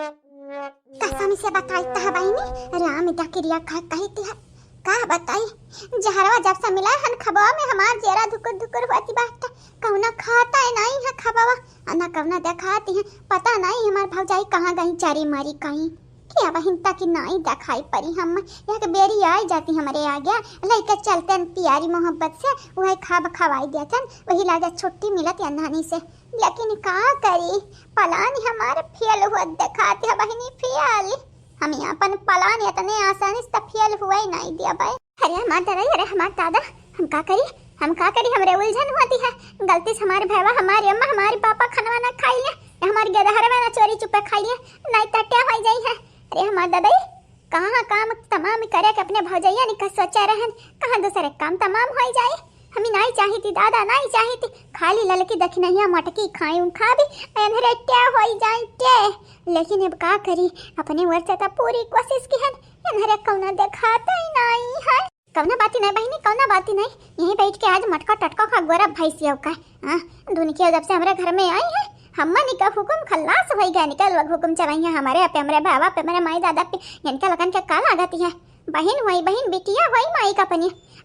कसम से बताई तह बहिनी राम डकरिया कहती है का बताई जहरवा जब से मिला हन खबवा में हमार जेरा धुकुर धुकुर होती बात कौना खाता है नहीं है खबवा ना कौना दिखाती है पता नहीं हमार भौजाई कहाँ गई चारी मारी कहीं क्या बहन तक नहीं दिखाई पड़ी हम एक बेरी आई जाती हमारे आ गया लेके चलते प्यारी मोहब्बत से वही खवाई देते वही लाजा छुट्टी मिलत नानी से लेकिन का करी पलान हमारे फेल हुआ दिखाते है बहनी फेल हम अपन पलान इतने आसानी से फेल हुआ ही नहीं दिया भाई अरे हमारे दादा हम का करी हमरे उलझन होती है गलती से हमारे भैया हमारी अम्मा हमारे पापा खाना ना खाई ले हमारे गदहर में ना चोरी चुपे खाई ले नहीं तट्या हो जाई है अरे हमारे दादा कहाँ काम तमाम करे के अपने भौजैया निका सोचा रहन कहाँ दूसरे काम तमाम हो जाए हमें नहीं चाहिए थी दादा नहीं चाहिए थी खाली ललकी दखनैया मटकी खाई खा भी एनहरे क्या हो जाए लेकिन अब का करी अपने वर्ष से पूरी कोशिश की है एनहरे कौना दिखाता ही नहीं है कौना बाती नहीं बहनी कौना बाती नहीं यहीं बैठ के आज मटका टटका खा गोरा भैंसिया का दुनिया जब से हमारे घर में आई है हम्मा निका हुकुम खल्लास हो गया निकल हुकुम चलाई हमारे पे हमारे भावा पे मेरे माई दादा पे इनका लगन के काल आ जाती है बहन हुई बहन बिटिया हुई माई का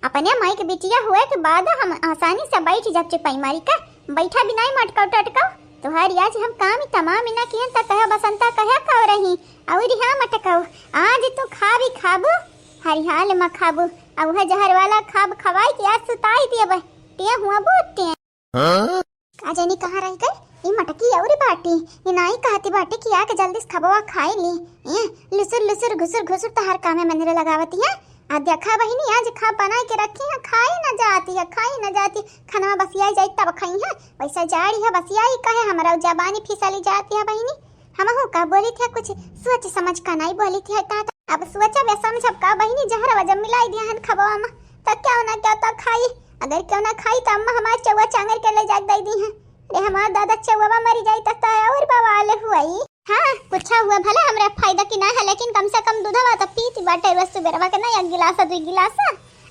अपने माई के बिटिया हुए के बाद हम आसानी से बैठ जब चिपाई मारी का बैठा भी नहीं मटका टटका तुम्हारी आज हम काम ही तमाम ना किए त कह बसंता कह खाओ रही और हां मटकाओ आज तू खा भी खाबू हरिहाल में खाबू अब वह जहर वाला खाब खवाई के आज सुताई दिए बे ते हुआ बोते का जानी कहां रह गई ये मटकी और बाटी ये नहीं कहती बाटी कि आके जल्दी से खबवा खाई ली ये लुसुर लुसुर घुसुर घुसुर तो हर काम में मंदिर लगावती है आ देखा बहिनी आज खा बना के रखी है खाई न जाती खाना बसिया जाए तब खाई है वैसा जाड़ी है बसिया ही कहे हमारा जबानी फिसली जाती है बहिनी हम हो का बोली थी कुछ सोच समझ का नहीं बोली थी अब सोचा वे समझ का बहिनी जहर वजह मिलाई दिया हन खबवा में तो क्या ना क्या तो खाई अगर क्यों ना खाई तो अम्मा हमारे चौवा चांगर के ले जाग दे दी है अरे हमारा दादा चौवा मरी जाई तक और बवाल हुई हाँ पूछा हुआ भला हमरा फायदा की ना है लेकिन कम से कम दूधवा तो पीती बाटे वस्तु बेरवा के नहीं 1 गिलास 2 गिलास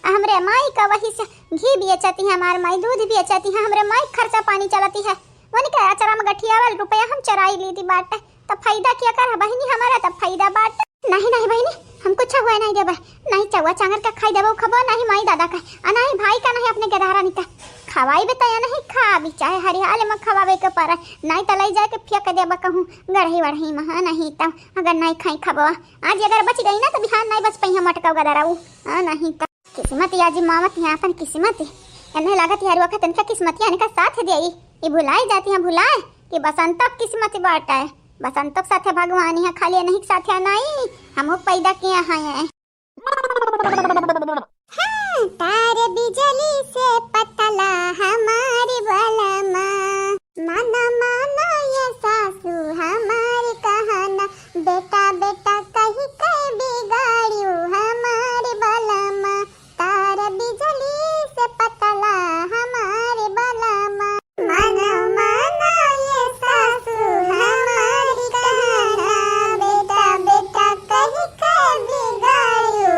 हमरे माई का वही से घी भी बेचती है हमार माई दूध भी बेचती है हमरे माई खर्चा पानी चलाती है वनी का अचरा में गठिया वाल रुपया हम चराई ली थी बाटे तो फायदा क्या कर बहनी हमारा तो फायदा बाटे नहीं बहनी हम कुछ हुआ नहीं देबे नहीं चौवा चांगर का खाई देबो खबो नहीं माई दादा का नहीं भाई का नहीं अपने गधारा निका खवाई बताया नहीं खा भी चाहे हरियाल में खवावे के पर नहीं तलाई जाए के फेंक देबा कहूं गढ़ही वढ़ही में नहीं तब अगर नहीं खाई खबवा आज अगर बच गई ना तो बिहान नहीं बच पई मटका गदराऊ नहीं तब किस्मत आज मामत है अपन किस्मत एने लागत यार वक्त इनका किस्मत यानी का साथ देई ये भुलाई जाती है भुलाए कि बसंत किस्मत बाटा है बसंत साथे भगवान है खाली नहीं साथे नहीं हम पैदा किए हैं तारे बिजली से पतला हमारे बलमा माना माना ये सासू हमारे कहना बेटा बेटा कहीं कहीं बिगाड़ियो हमारे बलमा तारे बिजली से पतला हमारे बलमा माना माना ये सासू हमारे कहना बेटा बेटा कहीं कहीं बिगाड़ियो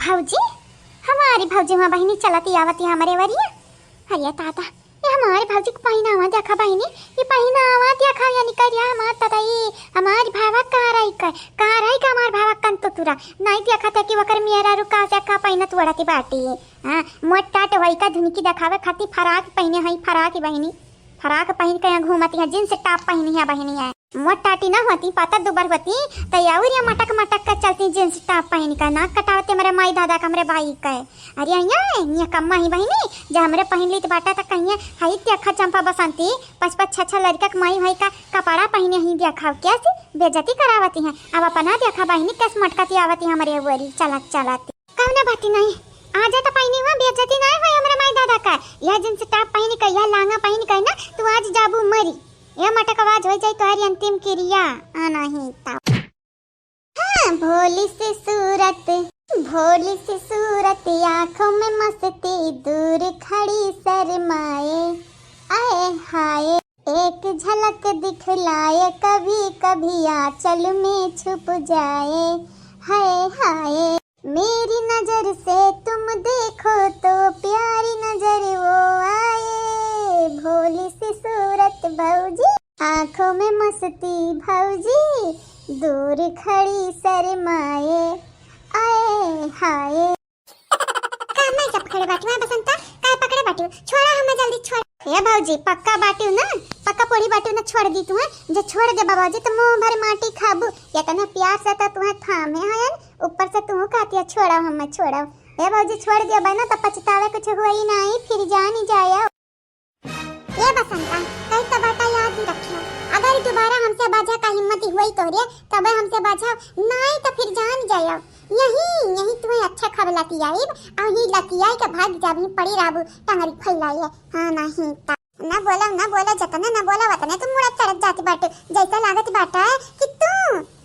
भौजी हमारी भौजी माँ बहनी चलाती आवती हमारे वरिया हरिया ताता ये हमारे भौजी को पहनावा देखा बहनी ये पहनावा देखा यानी करिया हमार ताता ये हमारी भावा काराई का हमार भावा कन तो तुरा नहीं देखा था कि वकर मेरा रुका से का पहना तुड़ा की बाटी हां मोटा टोई का धुनी की दिखावे खाती फराक पहने है फराक बहनी फराक पहन के घूमती है जींस टॉप पहनी है बहनी है मोटाटी ना होती पाता दुबर होती तो यार मटक का चलती जींस टॉप पहन का नाक कटावते मेरे माई दादा का मेरे भाई का अरे ये कम्मा ही बहनी जब हमरे पहन ली बाटा तक कहिए हई देखा चंपा बसंती 5-6 लड़का के माई भाई का कपड़ा पहने ही देखा क्या सी बेइज्जती करावती है अब अपना देखा बहनी कस मटकाती आवती हमारे वरी चलाती कहना बाती नहीं आज तो पहनी हुआ बेइज्जती नहीं हुई हमारे माई दादा का यह जींस टॉप पहन का या लांगा पहन का ना तू आज जाबू मरी ये मटक आवाज हो जाए तुम्हारी अंतिम क्रिया नहीं तब हाँ भोली सी सूरत आँखों में मस्ती दूर खड़ी शर्माए आए हाय एक झलक दिखलाए कभी कभी आंचल में छुप जाए हाय हाय मेरी नजर से तुम देखो तो प्यारी नजर वो आए भोली सी खूबसूरत भौजी, आंखों में मस्ती भौजी, दूर खड़ी शर्माए आए हाय। का मैं सब खड़े बाटू है बसंता, काय पकड़े बाटू, छोड़ा हमें जल्दी छोड़। ये भौजी पक्का बाटू ना, पक्का पोड़ी बाटू ना छोड़ दी तू है, जो छोड़ दे बाबाजी तो मुंह भर माटी खाबू, या तने प्यार से तो तुम्हें थामे हयन, ऊपर से तू कहती है छोड़ा हमें छोड़ा। ये भौजी छोड़ दिया बना तो पछतावे कुछ हुआ ही नहीं, फिर जान ही जाया। ये बसंता कहीं तो बाटा याद ही रखियो, अगर दोबारा हमसे बाजा का हिम्मत हुई तो रे तब हमसे बाजा नहीं तो फिर जान जाया। यही तुम्हें अच्छा खबर लती आई, और ही लती आई के भाग जाबी पड़ी राबू टंगरी फैलाई है। हां नहीं ता ना बोला जतने ना बोला वतने तुम मुड़ा चढ़ जाती बाटे, जैसा लागत बाटा है कि तू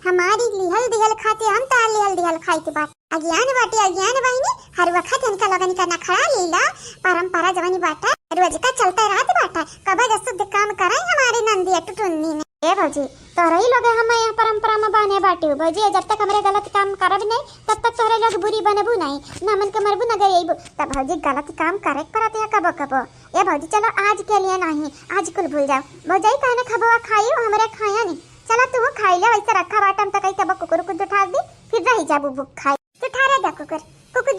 हमारी लिहल दिहल खाते हम ता लिहल दिहल खाई बात। अज्ञान बाटे अज्ञान बहिनी, हर वक्त इनका लगन करना खड़ा लीला परंपरा जवानी बाटा रोज का चलता रहता बाटा, कब जसुद्ध काम कराई हमारी नंदी टुटुन्नी ने। ए भौजी तोरे ही लोग हम यहाँ परंपरा में बने बाटे भौजी, जब तक हमारे गलत काम करब नहीं तब तक तोरे लोग बुरी बनबू नहीं, ना मन के मरबू ना गरीबू, तब भौजी गलत काम करे परत है कबो कबो। ए भौजी चलो आज के लिए नहीं, आज कुल भूल जाओ भौजी, कहने खबवा खाइयो हमारे खाया नहीं, चलो तू खाई ले, वैसे रखा बाटम तक तब कुकुर को उठा दी फिर रही जाबू भूख खाई तो ठारे जा कुकुर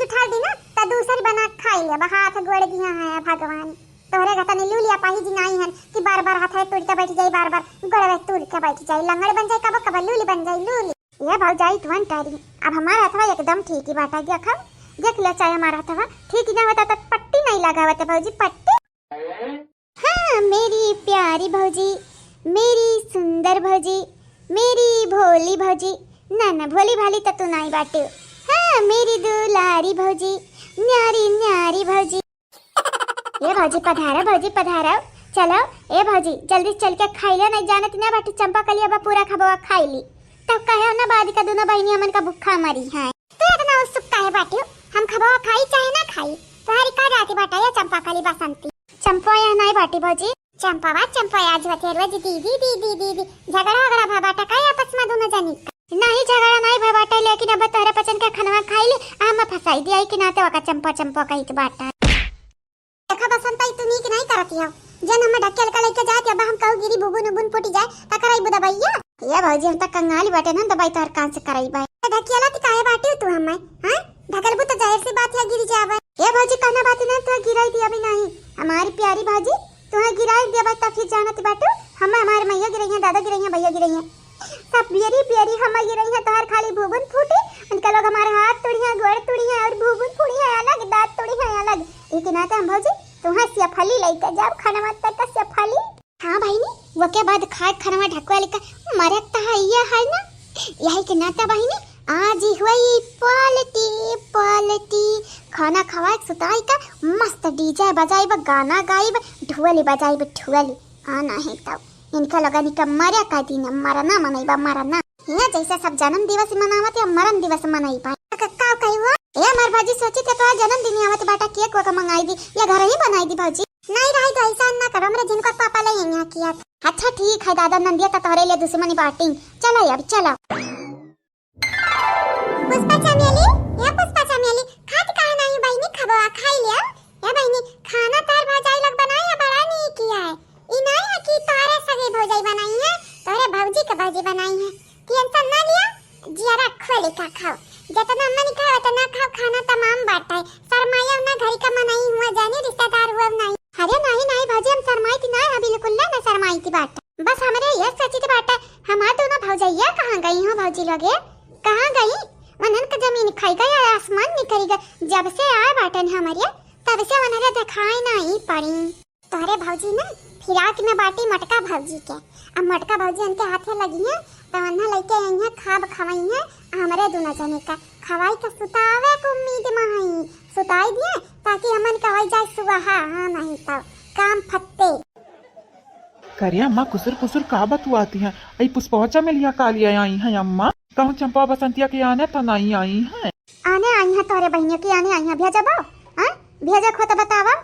उठा दी ना तो दूसरी बना खाई ले, हाथ गोड़ दिया है भगवान तोहरे गता ने लूलिया पाही जी नहीं हन कि बार बार हाथ टूट के बैठ जाई, बार बार गोड़ टूट के बैठ जाई, लंगड़ बन जाई कब कब लूली बन जाई लूली। ये भाव जाई तुम टारी, अब हमारा हथवा एकदम ठीक ही बाटा गया खम, देख ले चाहे हमारा हथवा ठीक ही ना होता तो पट्टी नहीं लगावत भौजी पट्टी। हाँ मेरी प्यारी भौजी, मेरी सुंदर भौजी, मेरी भोली भौजी, ना भोली भाली तो तू नहीं बाटे। हाँ मेरी दुलारी भौजी, न्यारी न्यारी भौजी। ये भौजी पधारा चलो। ए भौजी जल्दी चल के खाई ले, नहीं जानत ना बाटी चंपा कलिया बा पूरा खबवा खाई ली तब कहे ना बादी का दोनों बहनी हमन का भूखा मरी है। तो इतना उत्सुक काहे बाटी, हम खबवा खाई चाहे ना खाई तुम्हारी का जाती बाटा या चंपा कली बसंती। चंपा या नहीं बाटी भौजी, चंपा आज होते रोज दीदी झगड़ा भा बाटा का आपस में दोनों जानी नहीं झगड़ा नहीं भा बाटा, लेकिन अब तोहरे पचन का खनवा खाई ले हम फसाई दिया कि नाते वाका चंपा कही के बाटा। देखा बसंता तू नीक नहीं करती हो, जन हम ढकेल के लेके जात अब हम कहू गिरी बुबुन उबुन फूटी जाए त कराई दबाइया। ये भौजी हम त कंगाली बाटे ना दबाई तोहर कान से कराई बाई ढकेला ती काहे बाटे तू हमें हां ढकलबू तो जाहिर सी बात है गिरी जावे। ये भौजी कहना बात ना तू गिराई दी अभी नहीं, हमारी प्यारी भौजी तुम्हें गिराई दिया त फिर जानत बाटू हम हमारे मैया गिरई है, दादा गिरई है, भैया गिरई है, सब प्यारी हम गिरई है, तोहर खाली बुबुन फूटे उनका लोग हमारे हाथ तोड़ी है, गोड़ तोड़ी है और बुबुन फूटी है अलग, दांत तोड़ी है अलग, लेकिन आते हम भौजी तुम्हां सियाफली लेके जाओ खाना मत तक सियाफली। हां बहिनी वो के बाद खाए खाना ढकवा लेका मरत त है ये है ना, यही के नाता बहिनी आज ही हुई पलटी खाना खवाए सुताई का मस्त डीजे बजाइब गाना गाइब ढोली बजाइब ढोली आना है तब इनका लगा निका मरे का दिन मरना मनइबा मरना ये जैसे सब जन्म दिवस मनावत या मरण दिवस मनई पाए का कही हुआ ए हमार भाजी सोची थे तो जन्मदिन आवत बाटा केक को मंगाई दी या घर ही बनाई दी भाजी नहीं रही तो ऐसा ना करो, हमरे जिनको पापा ले यहाँ किया। अच्छा ठीक है दादा नंदिया का तोहरे लिए दुश्मनी बाटी, चलो अब चलो। पुष्पा चमेली या पुष्पा चमेली खात काहे नहीं बहिनी खबवा खाई लिया या बहिनी खाना तार भौजाई लोग बनाई है बड़ा नहीं किया है, ई नहीं है कि तारे सगे भौजाई बनाई है, तोरे भौजी के भौजी बनाई है, टेंशन ना लिया जरा खोले का खाओ जितना मन खाओ उतना खाओ, खाना तमाम बाटा है, शर्माया ना घर का मनाई हुआ जाने रिश्तेदार हुआ नहीं। अरे नहीं भाजी हम शर्माई थी ना बिल्कुल ना शर्माई थी बाटा, बस हमरे ये सच्ची थी बाटा। हमार दोनों भौजैया कहां गई हो भौजी लोगे कहां गई, मनन का जमीन खाई गई आसमान निकल गया, जब से आए बाटन हमारे तब से वनरे दिखाई नहीं पड़ी। तोरे भौजी ना फिराक में बाटी मटका भौजी के, अब मटका भौजी उनके हाथ में लगी है तवन्ना लेके आई है खाब खवाई है हमरे दोनों जने का खवाई का सुतावे को उम्मीद में सुताई दिए ताकि हमन का हो जाए सुहा। हां नहीं तो काम फत्ते करिया अम्मा कुसुर का बतुआती हैं, आई पुष्पौचा में लिया कालिया आई हैं अम्मा, कहूं चंपा बसंतिया के आने तो नहीं आई हैं, आने आई हैं तोरे बहनियों की आने आई हैं, भेजा बो हां भेजा खो तो बतावा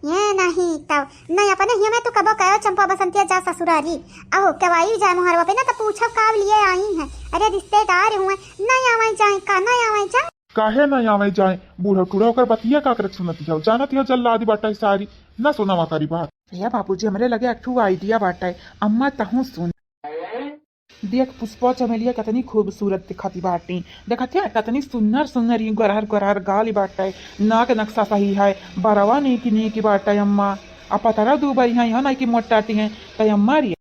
ये नहीं तब नहीं अपने ही में तो कबो कहो चंपा बसंतिया जा ससुरारी आओ कवाई जाए मोहरवा पे ना तो पूछो काब लिए आई हैं, अरे रिश्तेदार हुए नहीं आवे जाए का नहीं आवे जाए काहे नहीं आवे जाए, बूढ़ा टूढ़ा होकर बतिया का करक सुनती हो जानत हो जल्लादी बाटा सारी ना सुनावा करी बात। भैया बाबूजी हमरे लगे एक ठू आइडिया बाटे। अम्मा तहु सुन, देख पुष्पा चमेलिया कितनी खूबसूरत दिखती बाटी। देखते हैं कितनी सुंदर सुंदर ही गरहर गरहर गाली बाटे, नाक नक्शा सही है, बरवा नी की बाटे अम्मा। अब पतरा दुबई है यहाँ नहीं की मोटाटी है तो अम्मा री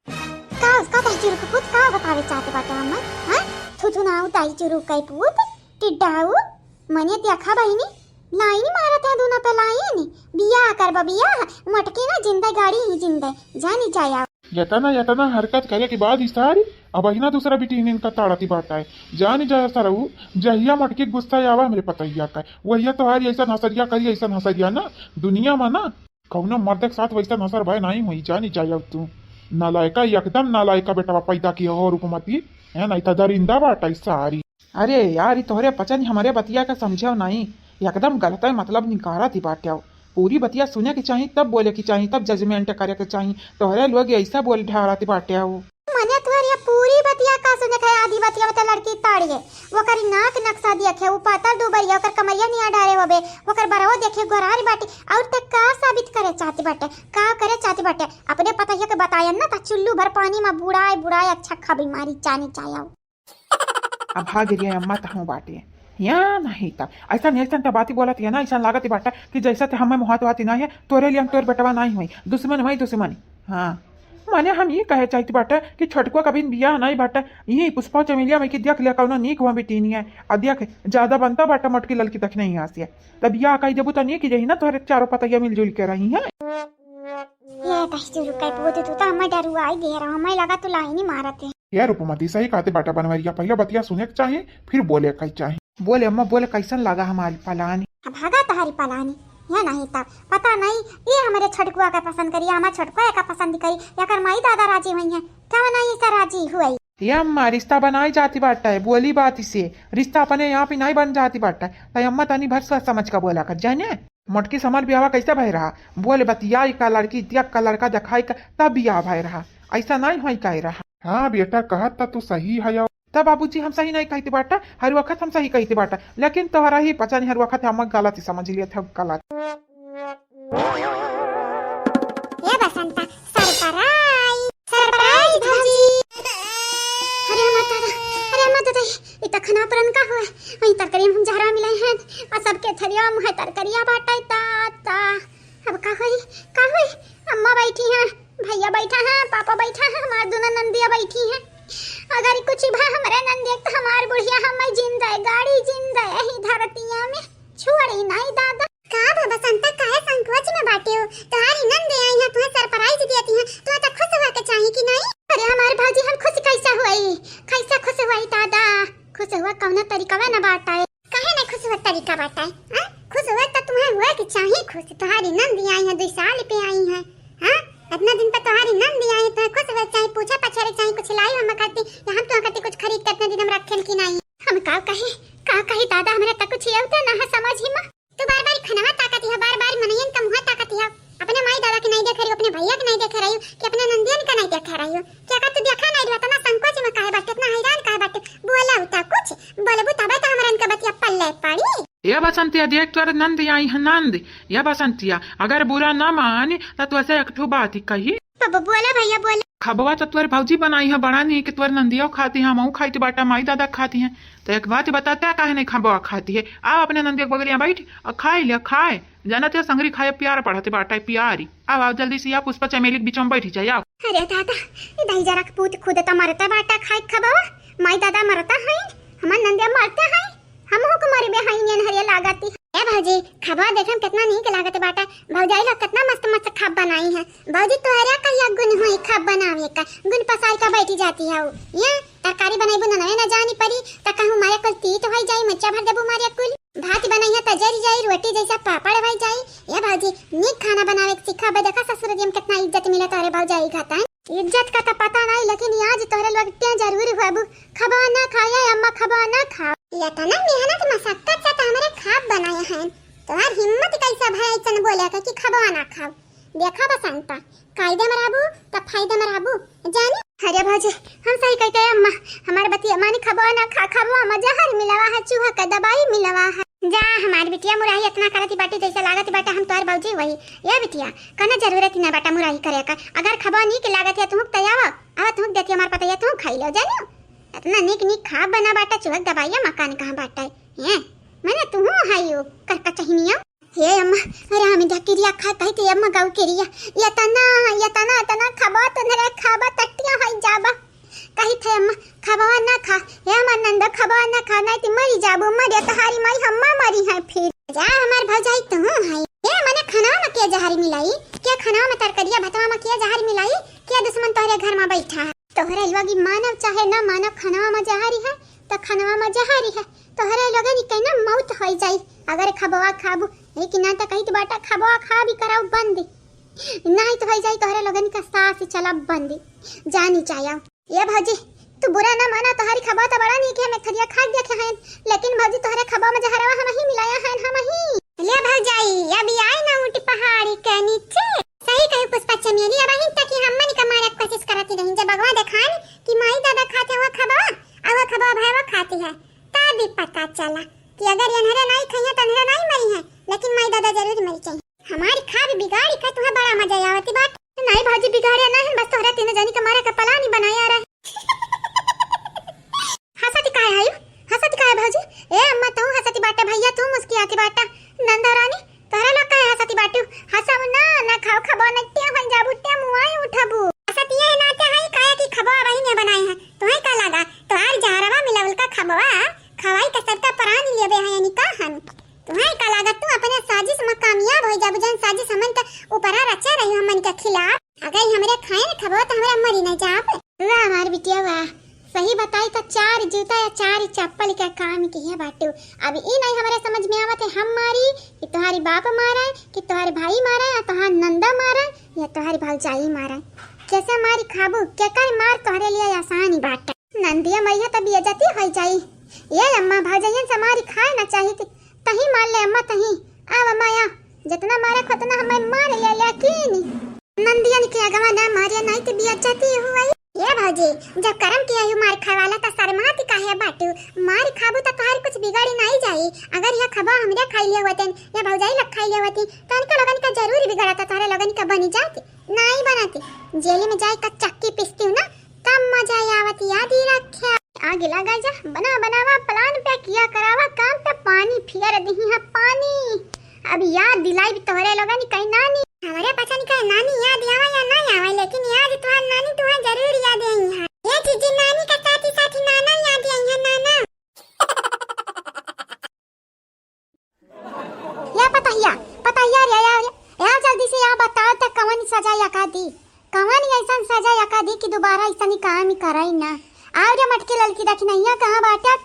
का उसका दाई चुरुक पूत का बतावे चाहते बाटे अम्मा? हां थुथु नाउ दाई चुरुक कई पूत टिड्डाऊ मने देखा बहिनी लाइन मारत है दोनों पे लाइन बिया कर बिया मटके ना जिंदा गाड़ी ही जिंदा जानी जाया यतना हरकत करे के बाद ही सारी अब ना दूसरा बेटी इनका ताड़ती बाटा है जान जा सरऊ जहिया मटकी गुस्सा आवा हमरे पतैया का वहिया तोहारी ऐसा हसरिया करी ऐसा हसरिया ना दुनिया में ना कौनो मर्द के साथ वैसा हसर भाई नहीं हुई जानी जाया तू नालायका एकदम नालायका बेटा पैदा की हो रूपमती है नहीं तो दरिंदा बाटा सारी। अरे यार तोहरे पचन हमारे बतिया का समझो नहीं एकदम गलत है मतलब निकारा थी बाट्या पूरी बतिया सुने की चाहिए तब बोले की चाहिए तब जजमेंट करे के चाहिए तोहरे लोग ऐसा बोल ढारा थी बाट्या हो मने तोहरी पूरी बतिया का सुने के आधी बतिया बता लड़की ताड़ी है वो कर नाक नक्शा देखे वो पातर दुबरिया कर कमरिया निया डारे होबे वो कर बरवा देखे गोरारी बाटी और तक का साबित करे चाहती बाटे का करे चाहती बाटे अपने पतैया के बताया ना ता चुल्लू भर पानी में बुड़ाए बुड़ाए अच्छा खा बीमारी जानी चाहिए। अब भाग गई अम्मा तहु बाटे या नहीं तब ऐसा नहीं ऐसा बाती बोला थी ना ऐसा लागत बाटा कि जैसा थे हमें मुहात वाती नहीं है तोरे लिए हम तोर बेटवा नहीं हुई दुश्मन हुई दुश्मन। हाँ माने हम ये कहे चाहते बाटा कि छटको कभी बियाह नहीं बाटा यही पुष्पा चमेलिया में कि देख लिया कौन नीक हुआ बेटी नहीं है और देख ज्यादा बनता बाटा मटकी ललकी तक नहीं आसी है तब बियाह कही जब तो नहीं की रही ना तोहरे चारों पतैया मिलजुल के रही है। ये दस रुपए पूछे तू तो हमें डरू आई दे रहा हमें लगा तू लाइन ही मारते यार रूपमती सही कहते बाटा बनवरिया पहले बतिया सुने के चाहिए फिर बोले कही चाहिए। बोले अम्मा बोले कैसन लगा हमारी पलानी भागा तहारी पलानी या नहीं तब पता नहीं ये हमारे छटकुआ का पसंद करी हमारा छटकुआ का पसंद करी या कर माई दादा राजी हुई है क्या नहीं ऐसा राजी हुई ये अम्मा रिश्ता बनाई जाती बाटा है बोली बात इसे रिश्ता अपने यहाँ पे नहीं बन जाती बाटा है तो अम्मा तनी भर सोच समझ का बोला कर जाने मटकी समझ ब्याह कैसे भाई रहा बोले बतियाई का लड़की त्याग का लड़का दिखाई का तब ब्याह भाई रहा ऐसा नहीं हुई कह रहा। हाँ बेटा कहा तू सही है तब बाबूजी हम सही नहीं कहते बाटा हर वक्त हम सही कहते बाटा लेकिन तोहरा ही पता नहीं हर वक्त हम गलत ही समझ लिए थे गलत। ये बसंता सरप्राइज सरप्राइज भाजी अरे माता इतना खाना परन का हुआ वही तरकारी हम जहरा मिले हैं और सबके थरिया मुहे तरकारिया बाटा ता अब का हुई अम्मा बैठी हैं भैया बैठा है पापा बैठा है हमार दोनों नंदिया बैठी हैं अगर कुछ भा हमारे नंदी तो हमार बुढ़िया हम जिंदा है गाड़ी जिंदा है ही धरतिया में छोड़ी नहीं दादा का बसंता काहे संकोच में बाटे हो तुम्हारी नंदी आई है तुम्हें सरप्राइज देती है तुम्हें तो खुश होके चाहिए कि नहीं। अरे हमारे भाजी हम खुश कैसा हुई दादा खुश हुआ कौन तरीका में ना बाटा है काहे नहीं खुश हुआ तरीका बाटा है खुश हुआ तो तुम्हें हुआ कि चाहिए खुश तुम्हारी नंदी आई है 2 साल पे आई है हां इतना दिन पर तुम्हारी नंदी आई तो खुश हुआ चाहिए पूछा पछारे चाहिए कुछ लाई हम करती या हम तो करती कुछ खरीद के इतने दिन हम रखें कि नहीं हम का कहे दादा हमरा तक कुछ होता ना है समझ ही में तो बार-बार खनवा ताकत है बार-बार मनयन कम हुआ ताकत है अपने माई दादा के नहीं देख रही हो अपने भैया के नहीं देख रही हो कि अपने नंदियन का नहीं देख रही हो क्या का तू देखा नहीं रहता ना संकोच में काहे बाटे इतना हैरान काहे बाटे बोला होता कुछ बोलबू तबे तो हमरा इनका बतिया पल्ले पड़ी। ये बसंतिया देख तोर नंद आई है नंद ये बसंतिया अगर बुरा ना माने तो तू ऐसे एक ठो बात ही कही बोला भैया बोला खबवा तो तुअर भौजी बनाई है बड़ा नहीं कि तुअर नंदिया खाती है हम खाती बाटा माई दादा खाती हैं तो एक बात बताता काहे नहीं खबवा खाती है आप अपने नंदिया के बगलिया बैठ और खाए ले खाए जाना ते संगरी खाए प्यार पढ़ाते बाटा प्यारी अब आओ जल्दी से आप पुष्पा चमेली के बीच में बैठी जाए। अरे दादा दही जरा पूत खुद तो मरता बाटा खाए खबवा माई दादा मरता है हमार नंदिया मरता है हम हो कुमारी बे हाई हरिया लगाती ए भौजी खबा देखम कितना नीक लागत बाटा भौजाई लोग कितना मस्त मस्त खब बनाई है भौजी तोहरा कहिया गुण होई खब बनावे का गुण पसाई का बैठी जाती है ये तरकारी बनाई बना ना जानी पड़ी त कहूं मारे कुल तीत होई जाई मच्चा भर देबू मारे कुल भात बनाई है तजरी जाई रोटी जैसा पापड़ होई जाई ये भौजी नीक खाना बनावे सिखा बे देखा ससुर जी में कितना इज्जत मिले तोरे भौजाई खाता है इज्जत का तो पता नहीं लेकिन आज तोहरे लोग क्या जरूर हुआ खबा ना खाया अम्मा खबा ना खा या तो ना मेहनत मशक्कत से तो हमारे खाब बनाए हैं तो यार हिम्मत कैसा भाई चन बोले का कि खबा ना खाओ देखा बसंता कायदे में रहबू तब फायदे में रहबू जानी। अरे भौजी हम सही कहते हैं अम्मा हमारे बतिया मानी खबा ना खा खबा में जहर मिलावा है चूहा का दवाई मिलावा है जा हमारी बिटिया मुराही इतना करती बाटे जैसे लागत बाटा हम तोहर भौजी वही। ये बिटिया कना जरूरत ना बाटा मुराही करे का। अगर खबा नी के लागत है तुम तयावा आवा तुम देती हमार पता है तुम खाई लो जानो। इतना निक निक खा बना बाटा चुहक दबाइया मकान कहां बाटा है मैंने तुम हाइयो कर का चाहिनिया हे अम्मा अरे हम डकिरिया खा कहते अम्मा गाऊ केरिया ये तना खबा तनरे खाबा तटिया हाई जाबा कही थे अम्मा खबा ना खा हे अम्मा नंद खबा ना खा नहीं तो मरी जाबो मरे तहारी माई हम्मा मरी है फिर जा हमार भौजाई तू हाई ये माने खाना में के जहर मिलाई के खाना में तरकरिया भतवा में के जहर मिलाई के दुश्मन तोहरे घर में बैठा है तोहरे लोगी मानव चाहे ना मानव खाना में जहरी है तो खाना में जहरी है तोहरे लोगे नी कहना मौत हो जाई अगर खबवा खाबू लेकिन ना तो कही तो बाटा खबवा खा भी कराओ बंद नहीं तो हो जाई तोहरे लोगन का सांस चला बंद जानी चाहिए ये भौजी तू बुरा ना माना तोहरी खबा तो बड़ा नहीं के मैं थरिया खा देखे हैं लेकिन भौजी तोहरे खबा में जहरवा हम ही मिलाया है हम ही ले भौजाई अभी आई ना ऊंटी पहाड़ी के नीचे सही कही पुष्पा चमेली अब ही तक हम मन का मारे कोशिश करती रही जब भगवा देखान कि माई दादा खाते हुआ खबा अब खबा भैया खाती है तब भी पता चला कि अगर यनहरे नहीं खाइए तो अनहरे नहीं मरी है लेकिन माई दादा जरूर मरी चाहिए हमारी खा भी बिगाड़ी का तुम्हें बड़ा मजा आवती बात नहीं भौजी बिगाड़े ना है बस तोहरा तीन जानी का मारा का पला नहीं बनाया रहे हंसती काहे भौजी ए अम्मा तू हंसती बाटा भैया तू मुस्कुराती बाटा नंदा रानी तोहरा लोग काहे हंसती बाटू हंसब ना खाओ खबा नट्टे हो जाबू टे मुआई उठबू हंसती है नाते है काहे की खबा वही ने बनाई है तुम्हें का लगा तो आज जहरवा मिलावल का खबवा खवाई का सबका प्राण लेबे है यानी का हम तुम्हें का लागत तू अपने साजिश में कामयाब हो जाबू जन साजिश हमन का ऊपरा रचा रही हमन के खिलाफ अगर हमरे खाए न खबो तो हमरा मरी न जाब वाह हमार बिटिया वाह सही बताई तो 4 जूता या 4 चप्पल के काम की है बाटू अब ई नहीं हमारे समझ में आवत है हम मारी कि तुम्हारी बाप मारा कि तुम्हारे भाई मारा या तुम्हार नंदा मारा या तुम्हारी भौजाई मारा कैसे मारी खाबू क्या कर मार तोहरे लिए आसान ही बात नंदिया मैया तब बेइज्जती हो जाई ये अम्मा भौजाइयन से मारी खाए ना चाहिए तही मार ले अम्मा तही आव माया जितना मारे खतना हमें मार ले लेकिन नंदिया ने क्या गवा ना मारिया नहीं तो बेइज्जती हुई ये भौजी जब कर्म किया यू मार खावाला त शर्माती काहे बाटू मार खाबू त तोहार कुछ बिगाड़ी नहीं जाई अगर यह खबा हमरे खाई ले होतन या भौजाई लग खाई ले होती तो इनका लगन का जरूर बिगड़ाता तोहरे लगन का बनी जाती नहीं बनाती जेल में जाए का चक्की पीसती हूं ना तब मजा आवती याद ही रखे आगे लगा जा बनावा प्लान पे किया करावा काम पे पानी फिर दही है पानी अब याद दिलाई भी तोहरे लगन कहीं नानी हमारे पता नहीं कहीं नानी याद आवा या नहीं आवा लेकिन याद तुम्हार नानी तुम्हार जरूर याद आई है ये चीज़ नानी का साथी साथी नाना याद आई है नाना या पता यार जल्दी से यार बताओ तक कवन सजा या का दी कवन ऐसा सजा या का दी कि दोबारा ऐसा नहीं काम ही कराई ना आओ रे मटकी ललकी देखी नहीं कहां बाटे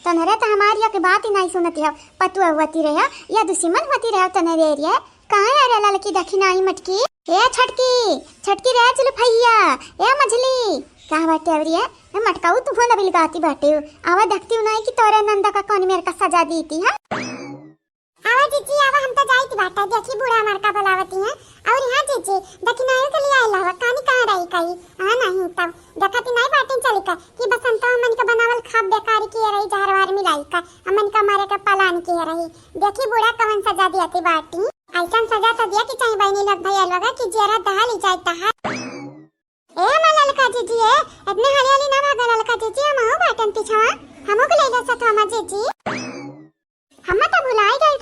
तनहरे तो हमारी या के बात ही नहीं सुनती है पतुआ होती रहे या दुश्मन होती रहे तनहरे एरिया कहां आ रे ललकी देखी नहीं मटकी ए छटकी रे चल भैया ए मछली कहां बाटे अवरी है मटकाऊ तू फोन बिल गाती बाटे आवा देखती नहीं कि तोरे नंदा का कौन मेरे का सजा दीती है आवा जीजी आवा हम तो जाई बाटा देखी बूढ़ा मार का बुलावती है और यहां जीजी देखी नहीं के लिए आइला कहानी कहां रही कई हां नहीं तब देखती नहीं बाटे चली का कि बसंत मन का बनावल खाब बेकार की रही जहरवार मिलाई का अमन का मारे का पलान की रही देखी बूढ़ा कवन सजा दियाती बाटी ऐसा सजा तो दिया कि चाहे बहनी लग भैया लगा कि जेरा दहा ली जाए तहा ए मललका जीजी ए अपने हरियाली ना भागा ललका जीजी हम हो बाटन पिछवा हमो को ले जा सतो हम जीजी हम तो भुलाई गई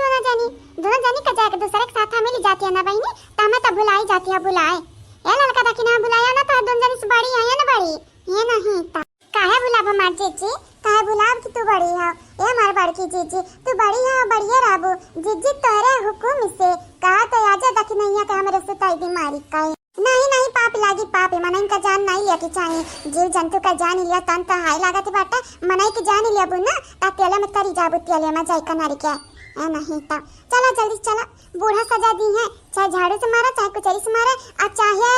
दोनों जानी का जाके दूसरे के साथ हमें ले जाती है ना बहनी तो हमें तो भुलाई जाती है बुलाए ए ललका देखी ना बुलाया ना तो दोनों जानी से बड़ी है ना बड़ी ये नहीं तो काहे बुलाब हमार जीजी काहे बुलाब कि तू बड़ी है ए मार बड़की जीजी तू बड़ी है बढ़िया राबू जीजी तोरे हुकुम से कहा तो आजा देखी नहीं है कि हमरे सुताई बीमारी का नहीं पाप लागी पाप मन इनका जान नहीं लिया कि चाहिए जीव जंतु का जान लिया तन तो हाई लागत बाटा मनाई की जान लिया बुना ता तेले में करी जाबू तेले में जाई कनारी के ए नहीं ता चला जल्दी चला बूढ़ा सजा दी है चाहे झाड़ू से मारा चाहे कुचरी से मारा और चाहे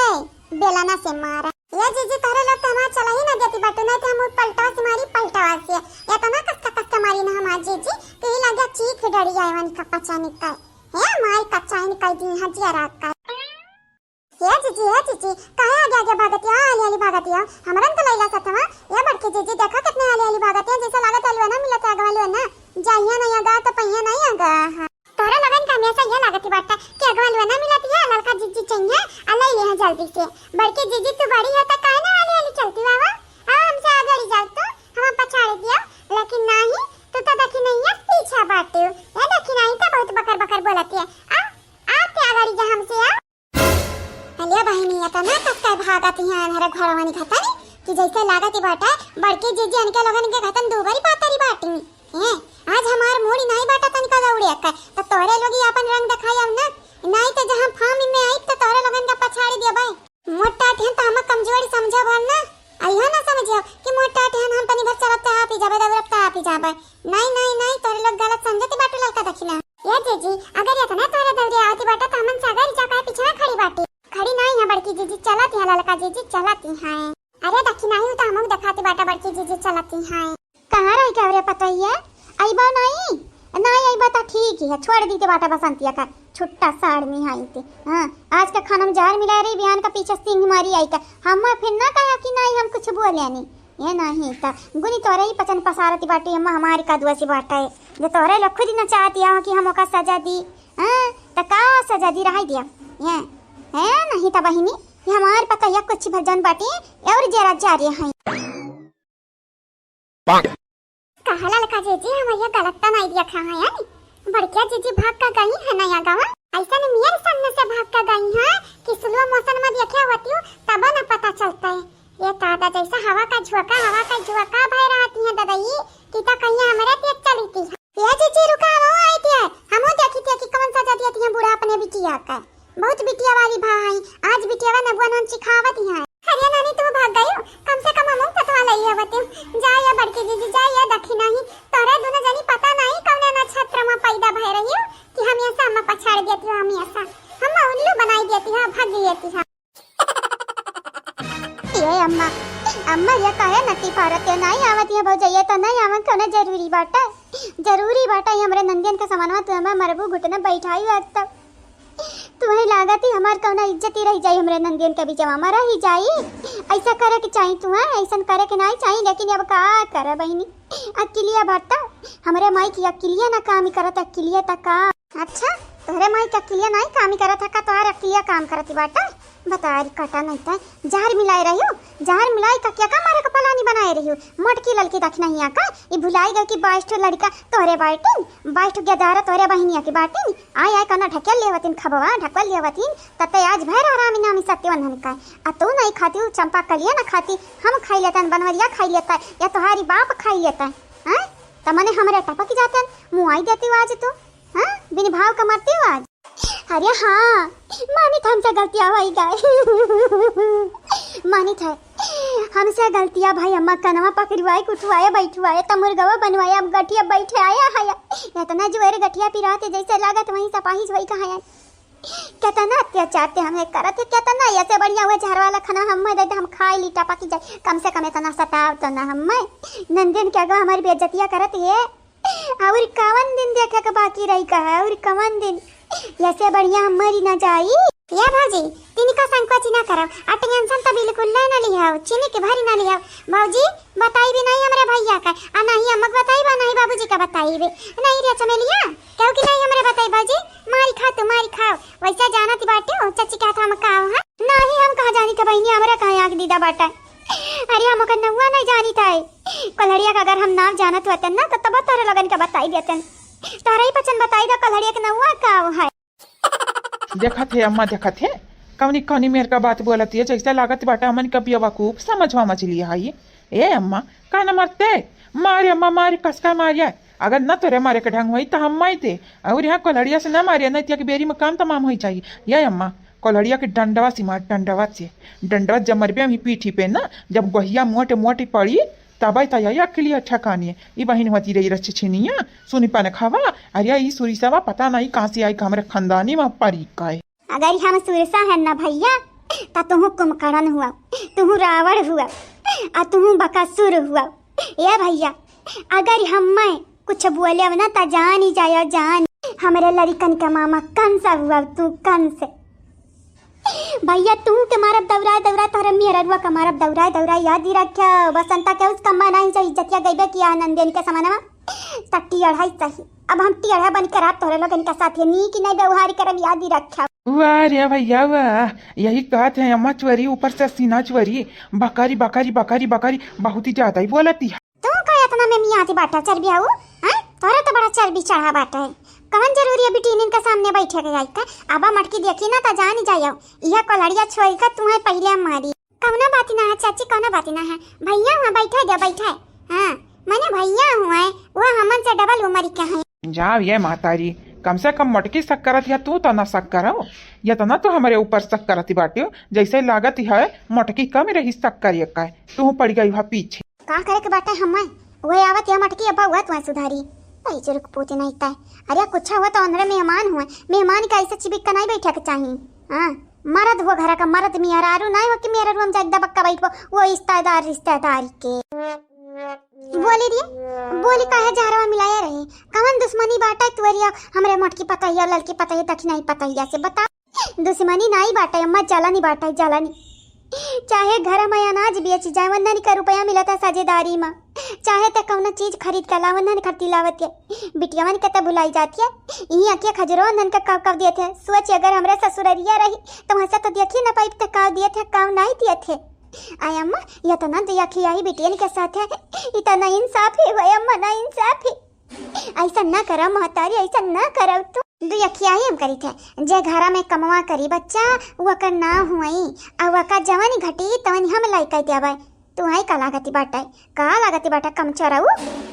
बेलाना से मारा ये जीजी तोरे लोग तो हमार चला ही ना देती बाटू नहीं तो हम पलटा से मारी पलटा से या तो ना कस मारी ना हमार जीजी तो ये लगा चीख डरी आए वन का पचा निकल है माई कच्चा निकल दी हजिया रात का ये जीजी काहे आगे भागती है आली भागती है हमरन तो लैला सतवा ये बड़के जीजी देखा कितने आली भागती है जैसे लागत अलवा ना मिलता आगवालो ना जाइया ना गा तो पहिया बड़की जीजी तू बड़ी है तो काहे ना आली आली चलती बाबा अब हमसे आगे चल तो हम पछाड़ दिया लेकिन नहीं तू तो देखी नहीं है पीछे बाटे ये देखी नहीं तो बहुत बकर बकर बोलती है आ क्या गाड़ी जा हमसे आ हलिया बहनी या तो ना कस भागती है हमारे घर वानी खाता नहीं कि जैसे लागती बाटा बड़के जीजी अनके लोगन के खतन दो बारी पातरी बाटी है आज हमार मूड़ी नहीं बाटा तनिका दौड़े का तो तोरे लोग अपन रंग दिखाई अब ना नहीं तो जहां फार्म में आई तो तोरे लोगन का पछाड़ी दिया भाई मोटा ठहन तो हम कमजोरी समझो भर ना आइयो ना समझियो कि मोटा ठहन हम तनी भर चलते आप ही जाबे दौड़ता आप ही जाबे नहीं तोरे लोग गलत समझती बाटू ललका दखिना ये जीजी अगर ये ना तोरे दौड़े आवती बाटा तो हमन सागर जाका पीछे खड़ी बाटी खड़ी नहीं है बड़की जीजी चलती है ललका जीजी चलती है अरे दखी नहीं तो हम दिखाते बाटा बड़की जीजी चलती हैं कहां रही क्या रे पता ही है आईबा नहीं आई बता ठीक है छोड़ दी ते बाटा बसंतिया का छुट्टा साड़ में आई थे हां आज का खाना में जहर मिला रही बिहान का पीछे सिंह मारी आई का हम फिर ना कहा कि नहीं हम कुछ बोले नहीं ये नहीं था गुनी तोरे ही पचन पसारती बाटी हम हमारी का दुआ सी बाटा है जो तोरे लोग खुद न चाहती है कि हम ओका सजा दी हां त का सजा दी रही दिया ये है नहीं त बहिनी ये हमारे पता या कुछ भजन बाटी और जरा जारी है कहला लका जीजी हम ये गलत तो नहीं दिया खा है यानी बड़किया जीजी भाग का गई है नया गांव ऐसा ने मेरे सामने से भाग का गई है कि स्लो मोशन में देखे होती हूं तब ना पता चलता है ये दादा जैसा हवा का झोंका भय रहती है दादाई कि तो कहीं हमारे तेज चली थी ये जीजी रुका वो आई थी हम देखी थी कि कौन सा जाती है बूढ़ा अपने बिटिया का बहुत बिटिया वाली भाई आज बिटिया ने बुआन सिखावत है अरे नानी तू भाग गई कम से कम हम पतवा लई है बते जा या बड़की जीजी जा या दखी नहीं तोरे दोनों जनी पता नहीं कौन नक्षत्र में पैदा भय रही हो कि हम ऐसा हम पछाड़ देती हम ऐसा हम उल्लू बनाई देती है भाग देती है ये अम्मा ये काहे नटी पारत है नहीं आवत है भौजैया तो नहीं आवत कोना जरूरी बाटा हमरे नंदियन का सामानवा तू हमें मरबू घुटना बैठाई आज तक तुम्हें लागत ही हमार कौना इज्जत ही रह जाई हमरे नंदियन के बीच में रह ही जाई ऐसा करे के चाहिए तुम्हें ऐसा करे के नहीं चाहिए लेकिन अब का करे बहनी अकेलिया भरता हमरे माई की अकेलिया ना काम ही करत अकेलिया तक का अच्छा तोरे माई का अकेलिया नहीं काम ही करत का तोहर अकेलिया काम करती बाटा बता रही कटा नहीं था जहर मिलाई रही हो जहर मिलाई का क्या मारे का पलानी बनाए रही हो मोटकी लड़की दख नहीं आका ये भुलाई गई कि 22 लड़का तोरे बाटिन 22 गदारा तोरे बहनिया की बाटिन आय कना ढकेल लेवतिन खबवा ढकल लेवतिन तते आज भैर आरामी नामी सत्यवन का आ तू नहीं खाती चंपा कलिया ना खाती हम खाई लेतन बनवरिया खाई लेता या तुम्हारी बाप खाई लेता हैं तमने हमरे टपक जातन मुंह आई देती आज तो हां बिन भाव का मरती हो आज अरे हाँ मानी था हमसे गलतियां हुई गए मानी था हमसे गलतियां भाई अम्मा कनवा पकड़वाए कुटवाए बैठवाए तमुर्गवा बनवाए अब गठिया बैठे आया है इतना जोरे गठिया पिराते जैसे लागत वहीं सपाही वही कहा है कितना अत्याचार थे हमें करते कितना ऐसे बढ़िया हुए झर वाला खाना हम दे हम खाई ली टपकी जाए कम से कम इतना सताव तो ना हम नंदन क्या गो हमारी बेइज्जतियां करत है और कवन दिन देखे के बाकी रही कहा और कवन दिन ऐसे बढ़िया मरी ना जाई या भाजी तिनका संकोच ना करो आ टेंशन तो बिल्कुल ना लियाओ चीनी के भारी ना लियाओ भाजी बताई भी नहीं हमरे भैया का आ नहीं अम्मक बताई बा नहीं बाबूजी का बताई बे नहीं रे चमेलिया क्योंकि नहीं हमरे बताई बाजी मारी खा तू मारी खाओ वैसा जाना ती बाटे चाची का हम काओ हां नहीं हम कहां जानी के बहनी हमरे कहां आग दीदा बाटा अरे हम का नौवा नहीं जानी ताई कलहड़िया का अगर हम नाम जानत होतन ना तो तब तोरे लगन के बताई देतन तारा ही पचन बताई दो कलहड़िया के नौवा काओ है देखा थे अम्मा देखा थे कवनी कवनी मेर का बात बोलती है जैसे लागत बाटा हमन कभी वकूफ समझवा मछली है ए अम्मा का न मरते मारे अम्मा मारे कसका मारिया अगर न तोरे मारे के ढंग हुई तो हम माई थे और यहाँ कोलहड़िया से न मारिया नहीं बेरी में काम तमाम हो चाहिए ये अम्मा कोलहड़िया के डंडवा से मार डंडवा जब मरबे हम पीठी पे ना जब गोहिया मोटे मोटी पड़ी तब तैयार के लिए अच्छा कहानी है ये बहन होती रही रच छिनिया सुनी पाने खावा अरे ये सुरीसावा पता नहीं कहाँ से आई हमारे खानदानी में परी का है अगर हम सुरसा है ना भैया तो तुम कुंभकर्ण हुआ तुम रावण हुआ और तुम बकासुर हुआ ये भैया अगर हम कुछ बोले ना तो जान ही जाए जान हमारे लड़कन का मामा कंस हुआ तू कंस भैया तू के मारब दौरा तोरे मेरा रुआ का मारब दौरा याद ही रखा बसंता के उसका माना ही चाहिए इज्जतिया गईबे किया नंदन के समाना तट्टी अढ़ाई चाहिए अब हम टी अढ़ा बन कर आप तोरे लोगन के साथ नी कि नहीं व्यवहार करब याद ही रखा वाह रे भैया वाह, यही कहते हैं अम्मा, चोरी ऊपर से सीना चोरी, बकरी बकरी बकरी बकरी, बहुत ही ज्यादा ही बोलती है। तू का इतना में मियाँ आती बाटा चर्बी आऊ हैं? तोरा तो बड़ा चर्बी चढ़ा बाटा है। कौन जरूरी है बिटीन इनका सामने बैठे के गाय का? अबा मटकी देखी ना तो जान जायो यह कलड़िया छोड़ का तुम्हें पहले मारी। कौना बात ना है चाची, कौना बात ना है। भैया हुआ बैठा है, बैठा है। हाँ मैंने भैया हुआ है, वो हमन से डबल उम्र के हैं। जाओ ये मातारी, कम से कम मटकी शक करत या तू तो ना शक करो, या तो ना तो हमारे ऊपर शक करती बाटे, जैसे लागत है मटकी कम रही शक करिए का तू पड़ गई वहाँ पीछे। का करे के बाटे हमें वो आवत या मटकी अब हुआ तुम्हें सुधारी भाई चुरुक पूछे नहीं ता। अरे कुछ हुआ तो अंदर मेहमान हुए, मेहमान का ऐसे चिबिक का नहीं बैठा के चाहिए। हाँ मर्द हो घर का, मर्द मेहरारू नहीं हो कि मेरा रूम जाके दबक्का बैठो वो रिश्तेदारी के। बोली दी बोली काहे जहरवा मिलाया रहे, कवन दुश्मनी बाटा तुअरिया हमरे मटकी पता है लड़की पता है दक्षिण नहीं पता है से बता। दुश्मनी नहीं बाटा अम्मा, जलानी बाटा जलानी। चाहे घर में अनाज बेच जाए वंदन का रुपया मिला था साझेदारी में, चाहे तो कौन चीज खरीद कर लावंदन खरीदी लावत है बिटियावन के तो भुलाई जाती है। यही अकिया खजरो वंदन का कब कब दिए थे। सोच अगर हमारे ससुररिया रही तो वैसा तो देखिए ना पाइप तक कब दिए थे कब नहीं दिए थे। आई अम्मा यह तो ना दिया खियाई बिटियन के साथ है, इतना इंसाफ ही हुआ अम्मा, ना इंसाफ ही। ऐसा ना करो महतारी, ऐसा ना करो तू। दुया खियाई हम करी थे जे घरा में कमवा करी बच्चा वो का ना हुई और वो का जवानी घटी तवन हम लाई कह दिया भाई। तू आई का लागती बाटा कम चराऊ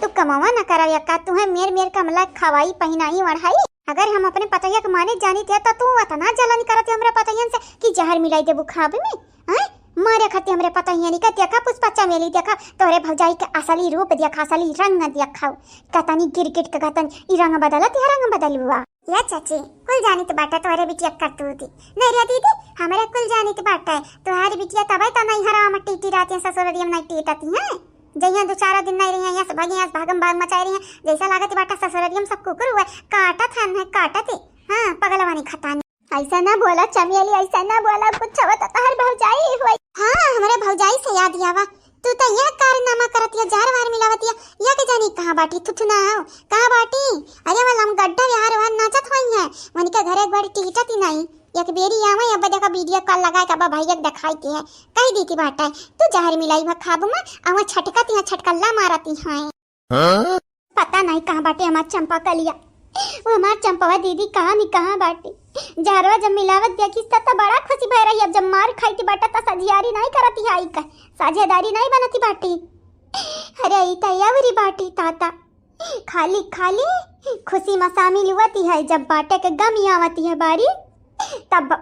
तू कमावा ना करा या का तू है मेर कमला खवाई पहनाई वढ़ाई। अगर हम अपने पतैया के माने जानी थे तो तू इतना जलन करते हमरे पतैयन से कि जहर मिलाई दे बुखाब में हैं मारे खाते हमरे पतैया नहीं कहते का पुष्पा मेली देखा तोरे भौजाई के असली रूप देखा, असली रंग देखा कतनी गिरगिट के गतन ई रंग बदलत या रंग बदल हुआ। या चाची कुल जानी तो बाटा तोरे बिटिया करतू थी नहीं रे दीदी, हमारे कुल जानी तो बाटा है तुम्हारी बिटिया तब तो नहीं हरा मट्टी टी रात ससुररियम नहीं टीटती हैं जइया दो चार दिन नहीं रही हैं भागी भागम भाग मचाई रही हैं जैसा लागत बाटा ससुररियम सब कुकुर हुआ काटा था न काटा थे। हाँ पगलवानी खतानी ऐसा ना बोला चमेली, ऐसा ना बोला कुछ होता तो हर भौजाई हुई। हाँ हमारे भौजाई से याद आवा तू तो यह कारनामा करती है जार वार मिलावती है या के जानी कहाँ बाटी थुथुना आओ कहाँ बाटी। अरे वाला हम गड्ढा यार वहां नाचत हुई है मन के घर एक बार टीटत ही नहीं एक बेरी आवे अब देखा वीडियो कॉल लगा के अब भैया दिखाई के है कह दी थी बाटा तू जहर मिलाई भा खाब में अब छटकती है छटकल्ला मारती है। पता नहीं कहाँ बाटे हमार चंपा कलिया, वो हमार चंपवा दीदी कहाँ बाटी। जहरवा जब मिलावत देखी तो बड़ा खुशी भय रही, अब जब मार खाई थी बाटा तो सजियारी नहीं करती आई का साझेदारी नहीं बनती बाटी। अरे ई तैयारी बाटी ताता खाली खाली खुशी में शामिल हुआती है, जब बाटे के गम आवती है बारी तब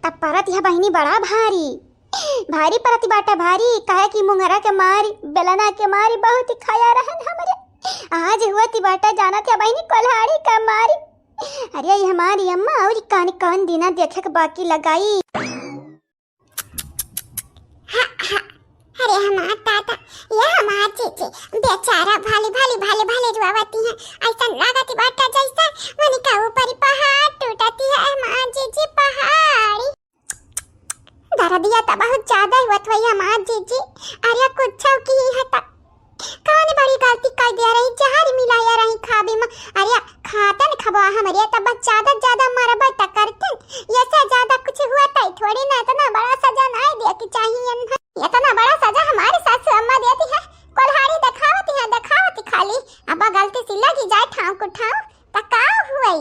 परत यह बहनी बड़ा भारी परती बाटा भारी कहे कि मुंगरा के मारी बेलना के मारी बहुत ही खाया रहन हमारे आज हुआ थी बाटा जाना था बहनी कोल्हाड़ी का मारी। अरे ये हमारी अम्मा और कौन दिना देखे के बाकी लगाई। अरे हमार ताता ये हमार चीची बेचारा भाले रुआवती है ऐसा लागती बाटा जैसा मनी का ऊपर पहाड़ टूटती है हमार चीची पहाड़ी। दर्दिया तो बहुत ज्यादा हुआ था हमार चीची। अरे कुछ की हटा कौन बड़ी गलती कर दिया रही जहर मिलाया रही खाबे में। अरे खातन खबा हमारे तब ज्यादा मारा बता करते ये से ज्यादा कुछ हुआ था थोड़ी ना इतना बड़ा सजा नहीं दे की चाहिए ये इतना बड़ा सजा हमारे सासू अम्मा देती है कोल्हाड़ी दिखावती खाली अब गलती से लगी जाए ठाव को ठाव त का हुई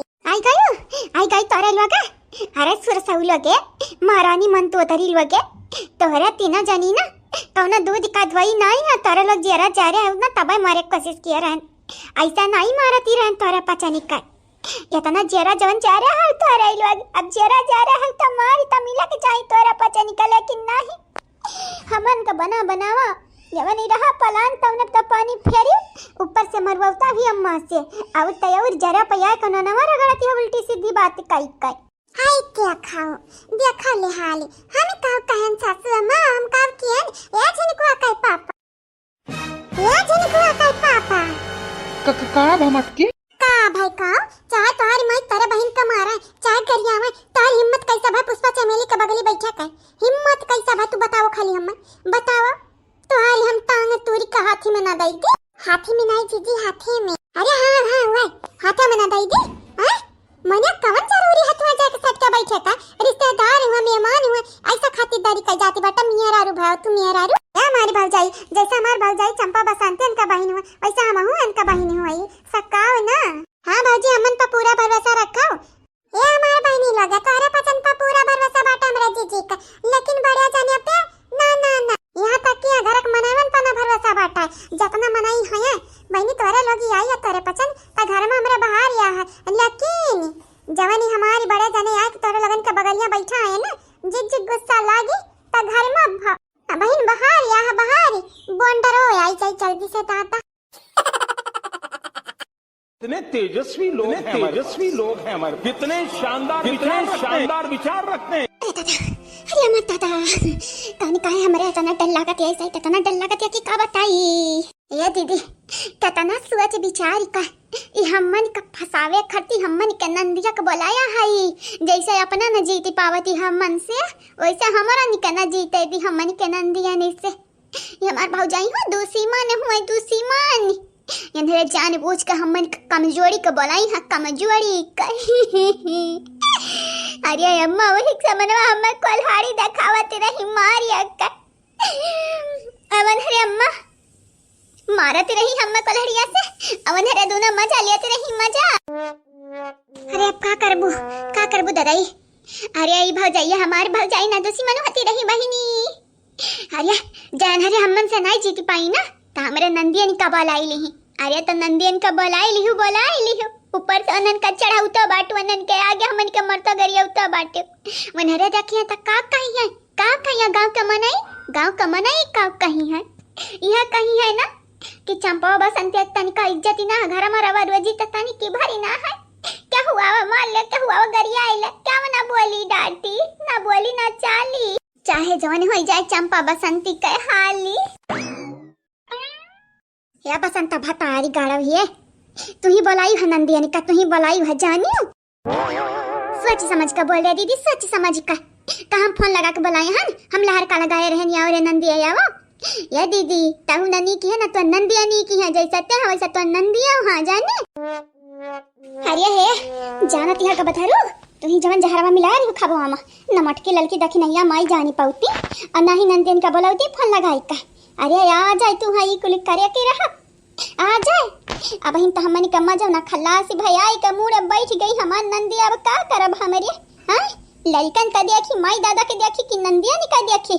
आई गई तोरे लगे। अरे सुरसऊ लगे महारानी मन तो तरी लगे तोहरा तीना जानी ना कौना दूध का दवाई नहीं है तोरे लोग जरा जा रहे हैं ना तब मारे कोशिश किया रहन ऐसा नहीं मारती रहन तोरा पचा निकल इतना जरा जवन जा रहा है तोरा लोग अब जरा जा रहा है तो मारी त मिला के चाहिए तोरा पचा निकले कि नहीं हमन का बनावा जवन ही रहा पलान तवने तो पानी फेरी ऊपर से मरवाता भी अम्मा से और तयौर जरा पया का नवा रगड़ती है उल्टी सीधी बात काई हाय क्या खाओ देखा ले हाली हम का कहन सासू अम्मा हम का कियन या जन को आkai पापा का भमटकी का भाई का चाहे तुम्हारी माई तेरे बहन का मारा चाहे गरिया में तार हिम्मत कैसा भाई पुष्पा चमेली के बगली बैठा का हिम्मत कैसा भाई तू बताओ खाली हम बताओ तुम्हारी हम टांग तूरी का हाथी में ना दई दी हाथी में नहीं जीजी हाथी में। अरे हां वही हाथा में ना दई दी हां मने कवन जरूरी है तुहा जाके सट के बैठे का? रिश्तेदार हुआ, मेहमान हुआ, ऐसा खातिरदारी कर जाती बेटा। मेहरारू भाव तू मेहरारू या हमारी भौजाई, जैसा हमार भौजाई चंपा बसंती उनका बहन हुआ, वैसा हम हूं उनका बहन हुई। सकाओ ना। हां भौजी, हमन पर पूरा भरोसा रखो। ए हमार बहनी लगा तोरे पसंद पर पूरा भरोसा बाटा हमरा जीजी का, लेकिन बढ़िया जाने पे ना ना ना, यहाँ तक कि घरक मनावन पर ना भरोसा बाटा है। जितना मनाई है बहनी तोरे लोगी आई है तोरे पसंद त घर में हमरा बाहर या है, लेकिन जवानी हमारी बड़े जाने आए कि तोरे लगन के बगलिया बैठा है ना, जिग जिग गुस्सा लागी त घर में बहन बाहर या है, बाहर बोंडरो आई जाई जल्दी से ताता। कितने तेजस्वी लोग हैं हमारे, कितने शानदार विचार रखते हैं। अरे मत दादा, कानी काहे हमरे इतना डर लागत है, ऐसा इतना डर लागत है कि का बताई। ये दीदी कितना सोच विचार का ई हमन का फसावे खरती हमन के नंदिया के बोलाया है। जैसे अपना न जीती पावती हमन से, वैसे हमारा निकना जीते दी हमन के नंदिया ने से। ये हमार भौजाई हो दूसरी मां हुआ, दूसरी मां इन्हें जानबूझ के हमन कमजोरी के बोलाई है, कमजोरी कर। अरे अम्मा वही समनवा हमें कोल्हाड़ी दिखावत रही मारिया का। अवन हरे अम्मा मारत रही हमें कोल्हाड़िया से, अवन हरे दोनों मजा लेते रही मजा। अरे अब का करबू दादाई। अरे ई भौजाई हमार भौजाई ना दूसरी मनु हती रही बहिनी। अरे जान हरे हमन से नहीं जीती पाई ना, तो हमरे नंदियन का बोलाई ली। अरे तो नंदियन का बोलाई लिहू ऊपर से अनन का चढ़ाऊ तो बाटू, अनन के आगे हमन के मरता गरिया तो बाटू। मनहरे देखिए त का कहीं है, गांव का मनाई का कहीं है। यह कहीं है ना कि चंपा बसंती तनिका इज्जती ना घर में रवा रोजी त तनी की भरी ना है। क्या हुआ मान ले, क्या हुआ गरिया आइले, क्या ना बोली डांटी, ना बोली ना चाली, चाहे जवन हो जाए चंपा बसंती के हाली। या बसंता भतारी गाड़व ये तू ही बोलाई है नंदिया का, तू ही बोलाई है जानियो। सोच समझ का बोल रहे दीदी, सोच समझ का। हम फोन लगा के बुलाए हैं, हम लहर का लगाए रहन या और नंदिया यावा। ये दीदी तहु ननी की है ना, तो नंदिया नी की है, जैसा ते वैसा तो नंदिया हां जाने। अरे हे जानत यह का बथारू, तू ही जवन जहरवा मिला रही खाबो आमा न मटकी ललकी दखी नहीं माई जानी पाउती और ना ही नंदियन का बोलाउती फोन लगाई का। अरे आ जाए तू हाई कुल करे के रहा, आ जाए। अब हम तो हमनी कम्मा जाओ ना खल्लासी भैयाई का मुड़ बैठ गई हमार नंदिया। अब का करब हमरे? हां लड़कन का देखी, माई दादा के देखी कि नंदिया नि का देखी।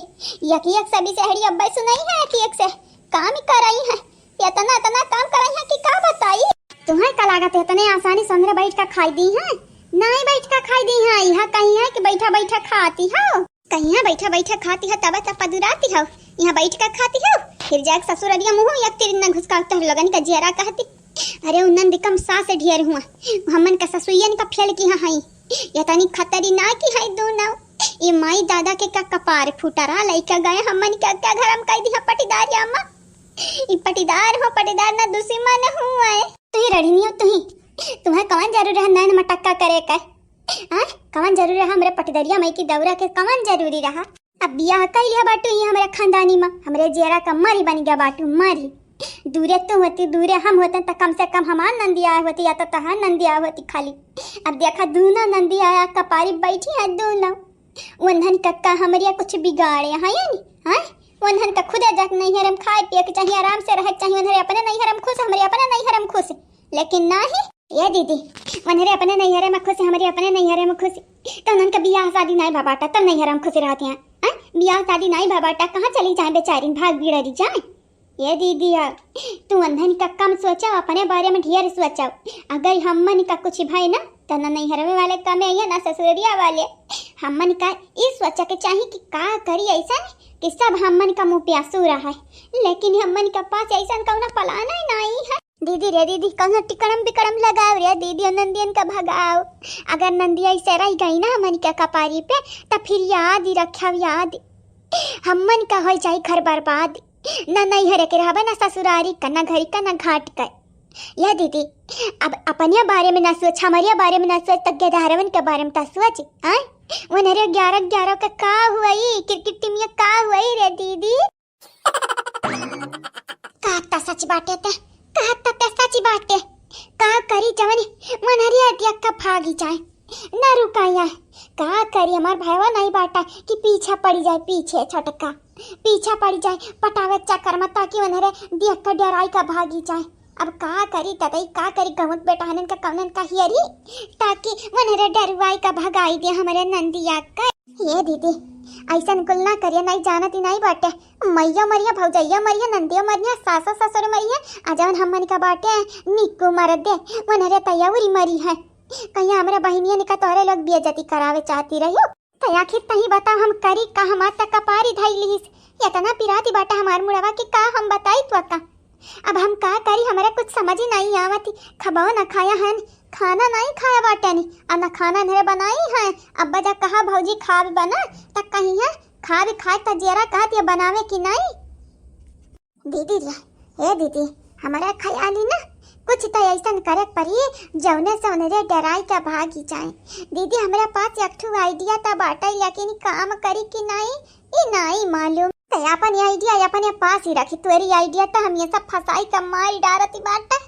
यकी एक सभी सहड़ी अब्बा सुनाई है कि एक से काम ही कराई है, इतना इतना काम कराई है कि का बताई। तुम्हें का लागत है इतने आसानी संद्र बैठ का खाई दी है? नहीं बैठ का खाई दी है, यहां कहीं है कि बैठा बैठा खाती हो, कहीं है बैठा बैठा खाती है, तब तब पदुराती हो, यहाँ बैठ कर खाती हो, फिर जाके ससुररिया मुंह एक तेरी न घुसका तो लगन का जेरा कहती। अरे उन्नन दिकम सास ढेर हुआ हमन का ससुयन का फेल की हाई, ये तनी खतरी ना की है दो ना। ये माई दादा के का कपार फुटरा लइका गए हमन का क्या घरम कह दी पटीदार अम्मा। ई पटीदार हो, पटीदार ना दुश्मन हुआ है। तू ही रड़ी नहीं हो, तू ही तुम्हें कौन जरूर है नैन मटक्का करे का? हां कौन जरूर है हमरे पटीदरिया मई की दौरा के कौन जरूरी रहा? अब बियाह कर लिया बाटू ही हमारे खानदानी में, हमरे जेरा का मरी बन गया बाटू मरी। दूरे तो होती, दूरे हम होते तो कम से कम हमार नंदिया होती या तो तहार नंदिया होती खाली। अब देखा दोनों नंदिया आया कपारी बैठी है दोनों। वंधन कक्का हमारे कुछ बिगाड़े है या नहीं? हाँ वंधन का खुद जग नहीं हरम खाए पिए के चाहिए, आराम से रह चाहिए, उन्हें अपने नहीं हरम खुश, हमारे अपने नहीं हरम खुश। लेकिन ना ही ये दीदी उन्हें अपने नहीं हरे में खुश, हमारे अपने नहीं हरे में खुश। तो उनका बियाह शादी नहीं भबाटा तब नहीं हरम खुश रहते हैं। बियाह शादी नहीं भबाटा कहाँ चली जाए बेचारी, भाग बिगड़ी जाए। ये दीदी यार तू अंधन का कम सोचा, अपने बारे में ढेर सोचा। अगर हमन का कुछ भाई ना तो ना नहीं हरवे वाले कम है ना ससुरिया वाले। हमन का इस सोचा के चाहिए कि का करी ऐसा कि सब हमन का मुंह प्यासू रहा है, लेकिन हमन का पास ऐसा कौन पलाना ही नहीं है। दीदी रे दीदी कौन टिकड़म बिकड़म लगाओ रे दीदी, नंदियन का भगाओ। अगर नंदिया ऐसे रह गई ना हमन का कपारी पे तो फिर याद ही रखा, याद हमन का हो जाए घर बर्बाद। ना नहीं हरे के रहबा ना ससुरारी का, ना घरी का ना घाट का। यह दीदी अब अपने बारे में ना सोच, हमारे बारे में ना सोच, तक गेदारवन के बारे में तो सोच। हाँ उन्हें 11 का हुआ ही क्रिकेट टीम में का हुआ ही रे दीदी। कहता सच बाटे ते, कहता ते सच बाटे, का करी जवनी मनहरिया दिया भागी जाए न रुकाया का करी हमार भाईवा नहीं बाटा कि पीछा पड़ी जाए पीछे छोटका पीछा पड़ी जाए पटावे चक्कर में ताकि मनहरे दिया का डराई का भागी जाए। अब का करी ततई का करी गहुत बेटा हनन का कवनन का हियरी ताकि मनहरे डरवाई का भगाई दे हमारे नंदिया का। ये दीदी ऐसन कुल ना करिए नहीं जानती नहीं बाटे मैया मरिया भौजैया मरिया नंदिया मरिया सासा ससुर मरिया अजवन हमन का बाटे निक्कू मर दे मनहरे तैयारी मरी है कहीं हमारे बहनिया ने का तोहरे लोग बेइज्जती करावे चाहती रही तो आखिर तही बताओ हम करी का हम तक कपारी धाई लीस इतना पिराती बाटा हमार मुड़वा की का हम बताई तो का अब हम का करी हमारे कुछ समझ ही नहीं आवती खबाओ न खाया है खाना नहीं खाया बाटे नहीं अब न खाना नहीं बनाई है अब्बा जा कहा भौजी खा भी बना तक कहीं है खा भी खाए तो जरा कहती बनावे की नहीं दीदी ए दीदी हमारा ख्याल ही ना कुछ तो ऐसा करे पड़ी जौने से उन्हें डराई का भागी जाए। दीदी हमारे पास एक ठू आइडिया था बाटा लेकिन काम करी कि नहीं ये नहीं मालूम तो अपन आइडिया अपन पास ही रखी तेरी आइडिया तो हम ये सब फसाई का मारी डारती बाटा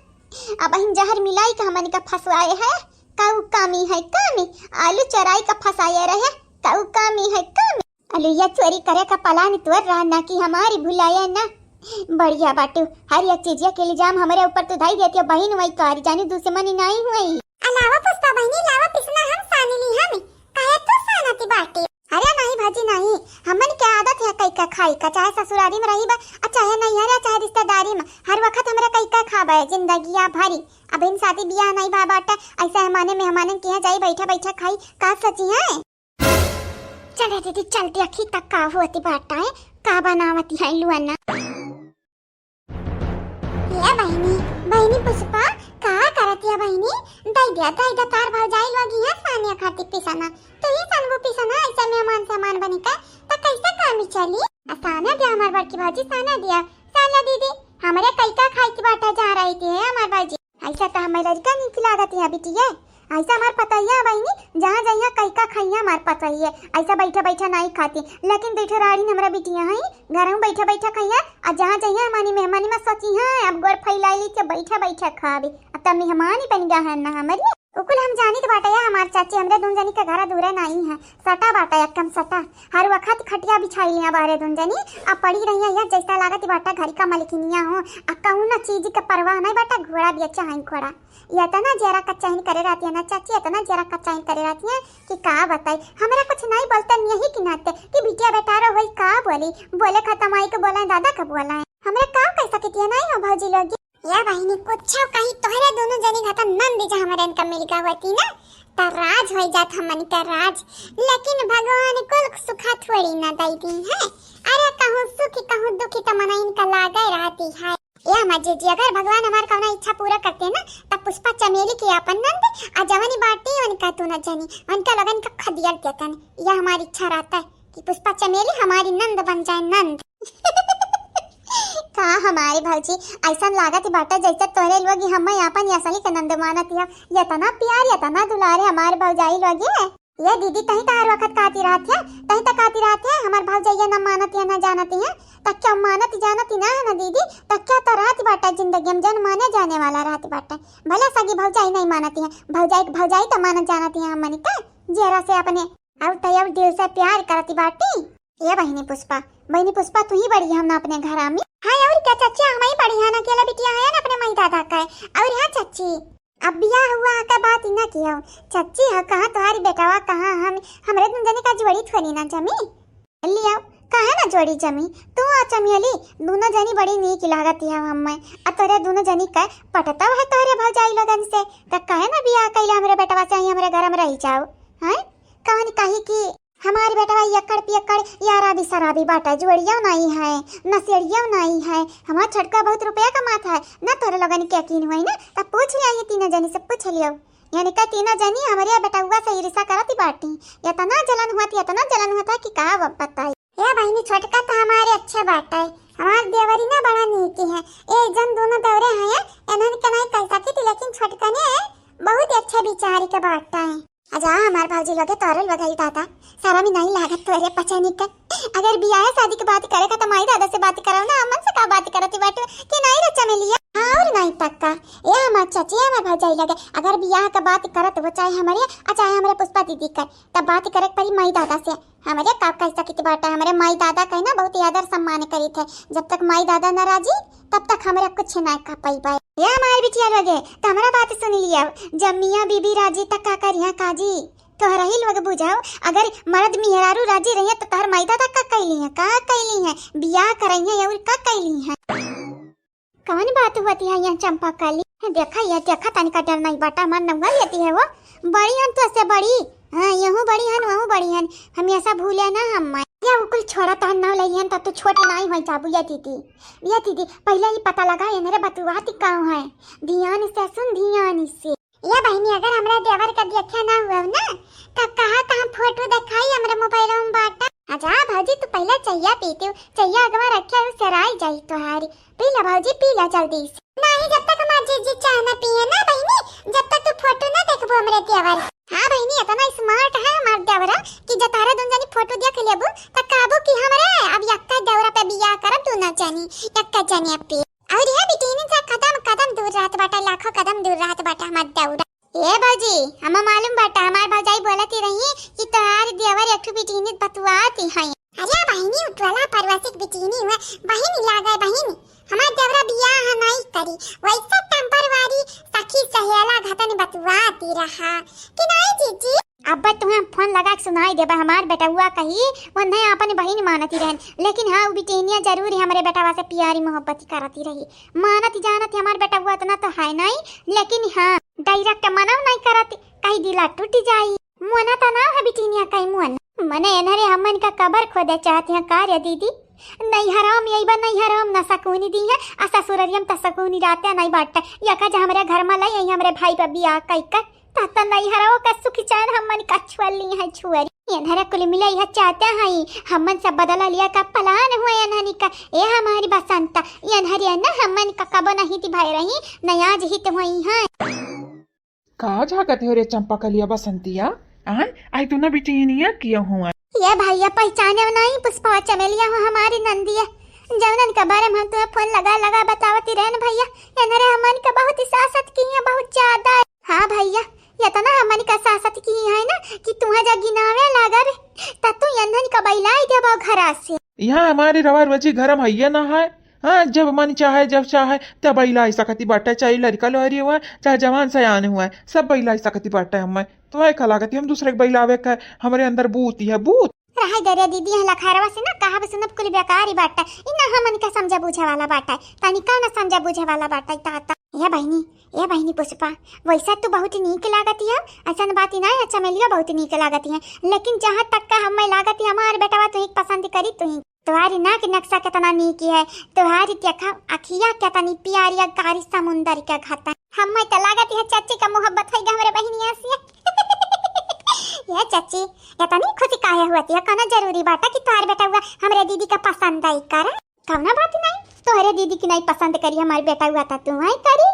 अब हम जहर मिलाई का हमन का फसवाए है काऊ कामी है कामी आलू चराई का फसाए रहे काऊ कामी है कामी आलू ये चोरी करे का पलान तोड़ रहा ना कि हमारी भुलाया ना बढ़िया बाटू हर एक चीज के इल्जाम हमारे ऊपर तो धाई देती है बहन वही कारी जानी दुश्मनी नहीं हुई अलावा पुष्पा बहनी लावा पिसना हम सानी ली हम काहे तू सानती बाटे अरे नहीं भाजी नहीं हमन के आदत है कई का खाई का चाहे ससुरारी में रही बा चाहे नहीं है चाहे रिश्तेदारी में हर वक्त हमरा कई का खाबा है जिंदगी आ भरी अब इन शादी ब्याह नहीं बा बाटा ऐसा हमारे मेहमानन के यहाँ जाई बैठा बैठा खाई का सची है चल दीदी चलती अखी तक का होती बाटा है का बनावती है लुआना बहनी पुष्पा का करती है बहनी दैया तार भाव जाई लोगी है सानिया खाती पिसना तो ये संगो पिसना ऐसा मेहमान सामान बने का तो कैसे काम चली साना दिया हमार बार की भाजी साना दिया साला दीदी हमारे कई का खाई की बाटा जा रही थी हमार भाजी ऐसा तो हमारे लड़का नहीं खिलागती है बेटी है ऐसा हमार पता ही है बहनी जहाँ जहाँ कई का खाइया हमार पता ही है ऐसा बैठा बैठा नहीं खाती लेकिन बैठे राड़ी हमारा बिटिया है घर में बैठा बैठा खाइया और जहाँ जहाँ हमारी मेहमानी में सोची है अब गोर फैलाई ली तो बैठा बैठा खावे अब तब मेहमान ही बन गया है ना हमारी उकुल हम जानी के बाटा है हमारे चाची हमरे दोन जनी का घर दूर नहीं है सटा बाटा एकदम सटा हर वक्त खटिया बिछाई लिया बारे दोन जनी अब पड़ी रही है जैसा लागत बाटा घर का मलकिनिया हो अब कहूँ ना चीज का परवाह नहीं बाटा घोड़ा भी अच्छा है घोड़ा ये तो ना जरा कच्चाइन करे रहती है ना चाची इतना जरा कच्चाइन करे रहती है कि का बताई हमारा कुछ नहीं बोलता यही कि नाते कि बिटिया बेटा रो वही का बोले खत्म आई के बोला दादा का बोला है हमारे का कैसा कितिया नहीं हो भौजी लोग या बहनी कुछ कहीं तोहरे दोनों जनी घाटा नंद जा हमारे इनका मिल गया होती ना तो राज हो जात हमन का राज लेकिन भगवान को सुखा थोड़ी ना दई दी है अरे कहूँ सुखी कहूँ दुखी तो मना इनका लागे रहती है या मजे जी अगर भगवान हमार कौना इच्छा पूरा करते ना तब पुष्पा चमेली की अपन नंद आ जवानी बाटी उनका तू न जानी उनका लगन का खदियर देता नहीं यह हमारी इच्छा रहता है कि पुष्पा चमेली हमारी नंद बन जाए नंद का हमारे भौजी ऐसा लागत बाटा जैसे तोहरे लोग हम अपन असली के नंद मानत है ये तना प्यार ये तना दुलारे हमारे भौजाई लोग है ये दीदी तही तार वक्त काती रहती है तही तक काती रहती है हमारे भौजाइया न मानती है न जानती है तक क्या मानती जानती ना है ना दीदी तक क्या तो रहती बाटा जिंदगी में जन माने जाने वाला रहती बाटा भले सगी भौजाई नहीं मानती है भौजाई तो मानत जानती है हमनी का जरा से अपने अब तैयार दिल से प्यार करती बाटी ये बहनी पुष्पा तू ही बड़ी हम ना अपने घर में हाँ और क्या चाची हम ही बड़ी है ना अकेला बिटिया है ना अपने मई दादा का है और हाँ चाची अब ब्याह हुआ का बात ना किया चाची है कहाँ तुम्हारी बेटावा कहाँ हमरे तुम जने का जोड़ी थोड़ी ना जमी लिया कहा ना जोड़ी जमी तू आ चमियली दोनों जनी बड़ी नीक लागती है हम में आ तोरे दोनों जनी का पटता है तोरे भौजाई लगन से त कहे ना बियाह कैला हमरे बेटावा चाहिए हमरे घर में रही जाओ हैं कहानी कही कि हमारी बेटा यक्कड़ पियक्कड़ यारा भी शराबी बाटा जोड़िया नहीं है नसेड़िया नहीं है हमारा छटका बहुत रुपया कमाता है ना तोरे लगन के यकीन हुई ना तब पूछ लिया ये तीनों जनी से पूछ लियो यानी का तीनों जनी हमारे बेटा हुआ से ईर्षा करती बाटी इतना जलन हुआ कि का बताई ये बहनी छोटका तो हमारे अच्छे बाटा है हमारे देवरी ना बड़ा नीति है एक जन दोनों दौरे हैं इन्होंने कनाई कर सकी थी लेकिन छोटका ने बहुत अच्छे बिचारी के बाटा है अजा हमारे भाजी लोगे तोरल बधाई दादा सारा में नहीं लागत तोरे पचनी का अगर बियाह शादी की बात करेगा तो माई दादा से बात कराओ ना अमन से का बात करती बात कि नहीं रचा में लिया और नहीं तक्का ये हमार चाची हमार भौजाई लगे अगर बियाह का बात करत हो चाहे हमारे चाहे हमारे पुष्पा दीदी का तब बात करे पड़ी माई दादा से हमारे का कैसा कित बाटा हमारे माई दादा का ना बहुत आदर सम्मान करी थे जब तक माई दादा न राजी तब तक हमारे कुछ ना का पाई पाए ये हमारे बिटिया लगे तो हमारा बात सुन लिया जब मियाँ बीबी राजी तक का करिया काजी तो रही लोग बुझाओ अगर मर्द मिहरारू राजी रही है तो तोहर माई दादा का कैली है बियाह करई है और का कैली है कौन बात होती है यहाँ चंपा काली देखा तनिका डर नहीं बाटा मन नंगा लेती है वो बड़ी हन तो से बड़ी हाँ यहूँ बड़ी हन वहूँ बड़ी हन हम ऐसा भूले ना हम या वो कुल छोड़ा तो ना लई हन तब तो छोटे नहीं हो जाबू या दीदी पहले ही पता लगा ये मेरे बतुआती कहाँ है ध्यान से सुन ध्यान से या बहनी अगर हमरा देवर का देखा ना हुआ ना तब कहा हम फोटो दिखाई हमारे मोबाइल में बाटा अच्छा भाजी तू पहले चाहिए पीती चाहिए अगवा रखे सराय जाई तोहारी पी ला भाजी पी ला जल्दी से नहीं जब तक हमार जीजी चाय ना पिए ना बहनी जब तक तू फोटो ना देखबो हमरे देवर हां बहनी इतना स्मार्ट है हमार देवरा कि जब तारा दोन जनी फोटो देख लेबो त कहबो कि हमरे अब यक्का देवरा पे बियाह करब तू ना जानी यक्का जानी पे और ये बिटिनी से कदम दूर रहत बाटा लाखों कदम दूर रहत बाटा हमार देवरा ए बाजी हमें मालूम बाटा हमार भौजाई बोलती रही कि तोहार देवर एक बिटिनी बतुआती है अरे बहनी उठवाला परवासिक बिटिनी हुआ बहनी लागे बहनी हमार देवरा बियाह नहीं करी वैसा टेम्परवारी सखी सहेला घतन बतुआती रहा कि नहीं जीजी अब तुम्हें फोन लगा के सुनाई देबा हमार बेटा हुआ कही वो नहीं अपन बहन मानती रहन लेकिन हाँ बिटिनिया जरूर हमारे बेटा से प्यारी मोहब्बत करती रही मानती जानती हमार बेटा हुआ इतना तो है नहीं लेकिन हाँ डायरेक्ट मना नहीं करती कहीं दिला टूट जाई मोना तो ना है बिटिनिया कहीं मोन मने एनरे हमन का कबर खोदे चाहते हैं कार्य दीदी नहीं हराम यही बा नहीं हराम न सकुनी दी है आ ससुररियम त सकुनी राते नहीं बाटे यका जे हमरे घर में लई हमरे भाई पे बियाह कई कर ता नहीं हराओ का सुखी चैन हमन का छुअली है छुअरी एनहरा कुल मिले यह चाहते हैं हमन सब बदला लिया का प्लान हुए एनहरी का ए हमारी बसंता एनहरी न हमन का कब नहीं थी भाई रही नया हित हुई है का झाकत हो रे चंपा कलिया बसंतिया आई तू ना बिटिनिया किया हुआ ये भैया पहचाने नहीं पुष्पा चमेलिया हो हमारी नंदिया जवनन के बारे में हम तुम्हें फोन लगा बतावती रहन भैया एनरे हमन का बहुत ही सासत की है बहुत ज्यादा हाँ भैया ये तो ना हमन का सासत की है ना कि तुम्हें जब गिनावे लगा रे तब तू यंधन का बैलाई देबो घरा से यहाँ हमारे रवार बची घरम है ना है हाँ जब मन चाहे जब चाहे तब बैला सकती बाटा चाहे लड़का लोहरी हुआ चाहे जवान सयान हुआ सब बैला सकती बाटा हमें तो है खलागती हम दूसरे के बैलावे का हमारे अंदर बूत है बूत रहा दरे दीदी है लखारवा से ना कहा भी सुनब कुल बेकार ही बाटा इना हमन का समझा बुझे वाला बाटा तनिका ना समझा बुझे वाला बाटा ताता ये बहनी पुष्पा वैसा तो बहुत नीक लागती है ऐसा बात नहीं अच्छा चमेलिया बहुत नीक लागती है लेकिन जहाँ तक का हमें लागती हमारे बेटा तो एक पसंद करी तो ही तुम्हारी नाक नक्शा कितना नीक है तुम्हारी देखा अखिया कितनी प्यारी कारी समुंदर का खाता हमें तो लागती है चाची का मोहब्बत है हमारे बहनिया से ये चाची इतनी खुशी काहे हुआ कहना जरूरी बाटा कि तुम्हारे बेटा हुआ हमारे दीदी का पसंद आई कर कहना बात नहीं तुम्हारे दीदी की नहीं पसंद करी हमारे बेटा हुआ था तुम आई करी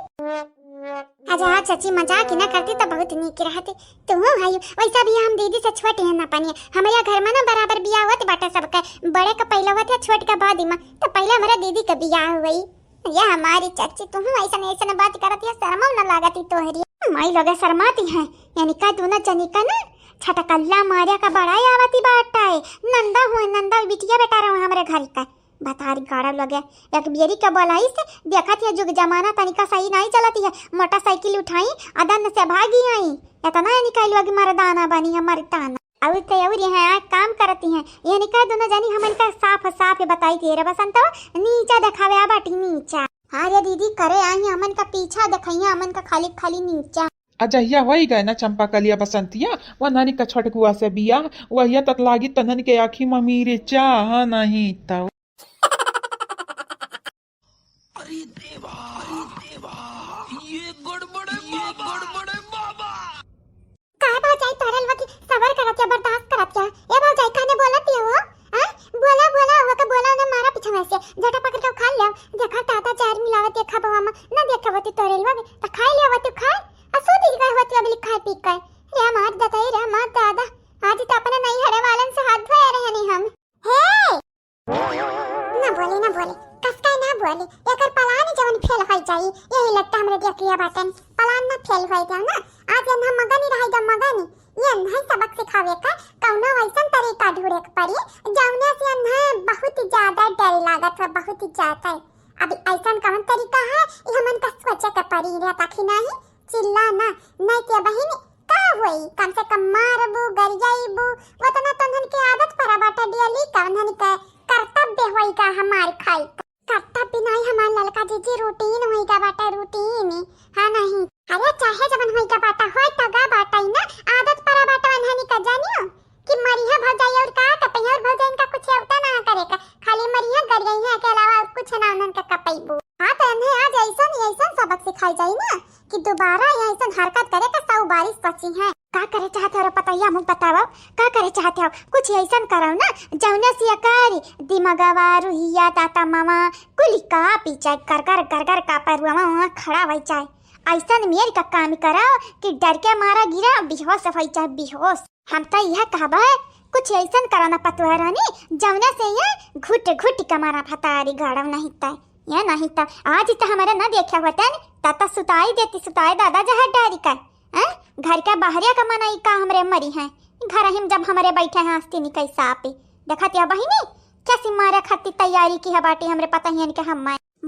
अच्छा चाची मजाक ना करती तो बहुत नीक रहती तुम भाई वैसा भी हम दीदी से छोटे हैं ना पानी हमारे घर में ना बराबर बियाह हुआ बाटा सबका बड़े का पहला हुआ था छोटे का बाद में तो पहले हमारा दीदी का बियाह हुई ये हमारी चाची तुम ऐसा बात करती है शर्म न लागती तोहरी माई लोग शर्माती है यानी का तू ना जनी का ना छटकल्ला मारिया का बड़ाई आवती बाटा है नंदा बिटिया बेटा रहा हमारे घर का बतारी गाड़ा लगे एक बेरी का बोलाई से देखा थी जुग जमाना तनिका सही नहीं चलती है मोटरसाइकिल उठाई अदन से भागी आई इतना निकाल लगी मर्दाना बनी है मर्दाना और तैयारी है काम करती हैं ये निकाल दोनों जानी हमन का साफ बताई थी रे बसंत नीचा दिखावे बाटी नीचा अरे दीदी करे आई हमन का पीछा दिखाइए हमन का खाली नीचा अजहिया वही गए ना चंपा कलिया बसंतिया वह नानी का छटकुआ से बिया वही तक लागी तनन के आखी में मेरे चाह नहीं तो ये गड़बड़े बाबा का भाई तरल वकी सबर करत या बर्दाश्त करत या ए भाई काने बोलत है वो हां बोला वो का बोला ना मारा पीछे में से जटा पकड़ के खा ले देखा ताता चार मिलावत देखा बाबा ना देखा वो तरल वकी त खा ले वो तो खा असो दी का होती अब लिखा पी का रे मार दादा रे मार दादा आज तो अपने नहीं हरे वालन से हाथ धोए रहे नहीं हम हे ना बोले ना बोले कसका ना बोले एकर पलान जवन फेल होई जाई यही लगता हमरे देखिया बाटन पलान ना फेल होई जाओ ना आज हम मगनी रही द मगनी ये नहीं सबक सिखावे का कौनो ऐसन तरीका ढूंढे के पड़ी जौने से न बहुत ज्यादा डर लागत है बहुत ज्यादा अभी ऐसन कौन तरीका है ये हमन का सोचे के पड़ी रे ताकि नहीं चिल्ला ना नहीं के बहिनी का होई कम से कम मारबू गरियाईबू वतना तनहन के आदत परा बाटा दियली कौनहन के कर्तव्य होई का हमार खाई कर्तव्य नहीं हमार ललका जीजी रूटीन होई का बाटा रूटीन हां नहीं अरे चाहे जबन होई का बाटा होय तगा बाटा ना आदत परा बाटा वनहनी का जानियो कि मरिया भजाई और का कपई और भजाई का कुछ औता ना करे का खाली मरिया गरियाई है के अलावा कुछ ना उनन का कपईबू हां तो इन्हें आज ऐसा सबक सिखाई जाई ना कि दोबारा ऐसा हरकत करे का 100 बारिश बची है का करे चाहते हो पतैया मुझ बताओ का करे चाहते हो कुछ ऐसा करो ना जौने से कारी दिमागवा रुहिया ताता मामा कुल का पीछे कर का पर खड़ा होई चाहे ऐसा मेरे का काम कराओ कि डर के मारा गिरा बेहोश होई चाहे बेहोश हम तो यह कहबा कुछ ऐसा कराना पतवा रानी जौने से ये घुट का मारा फतारी गाड़व नहीं ता ये नहीं ता आज तो हमारा ना देखा होता है ताता सुताई दादा जहाँ डारी का घर का बाहरिया का मनाई का हमरे मरी है घर हम जब हमारे बैठे हैं हंसती निकल सापे देखा त्या बहिनी कैसी मारे खाती तैयारी की है बाटी हमरे पता ही कि हम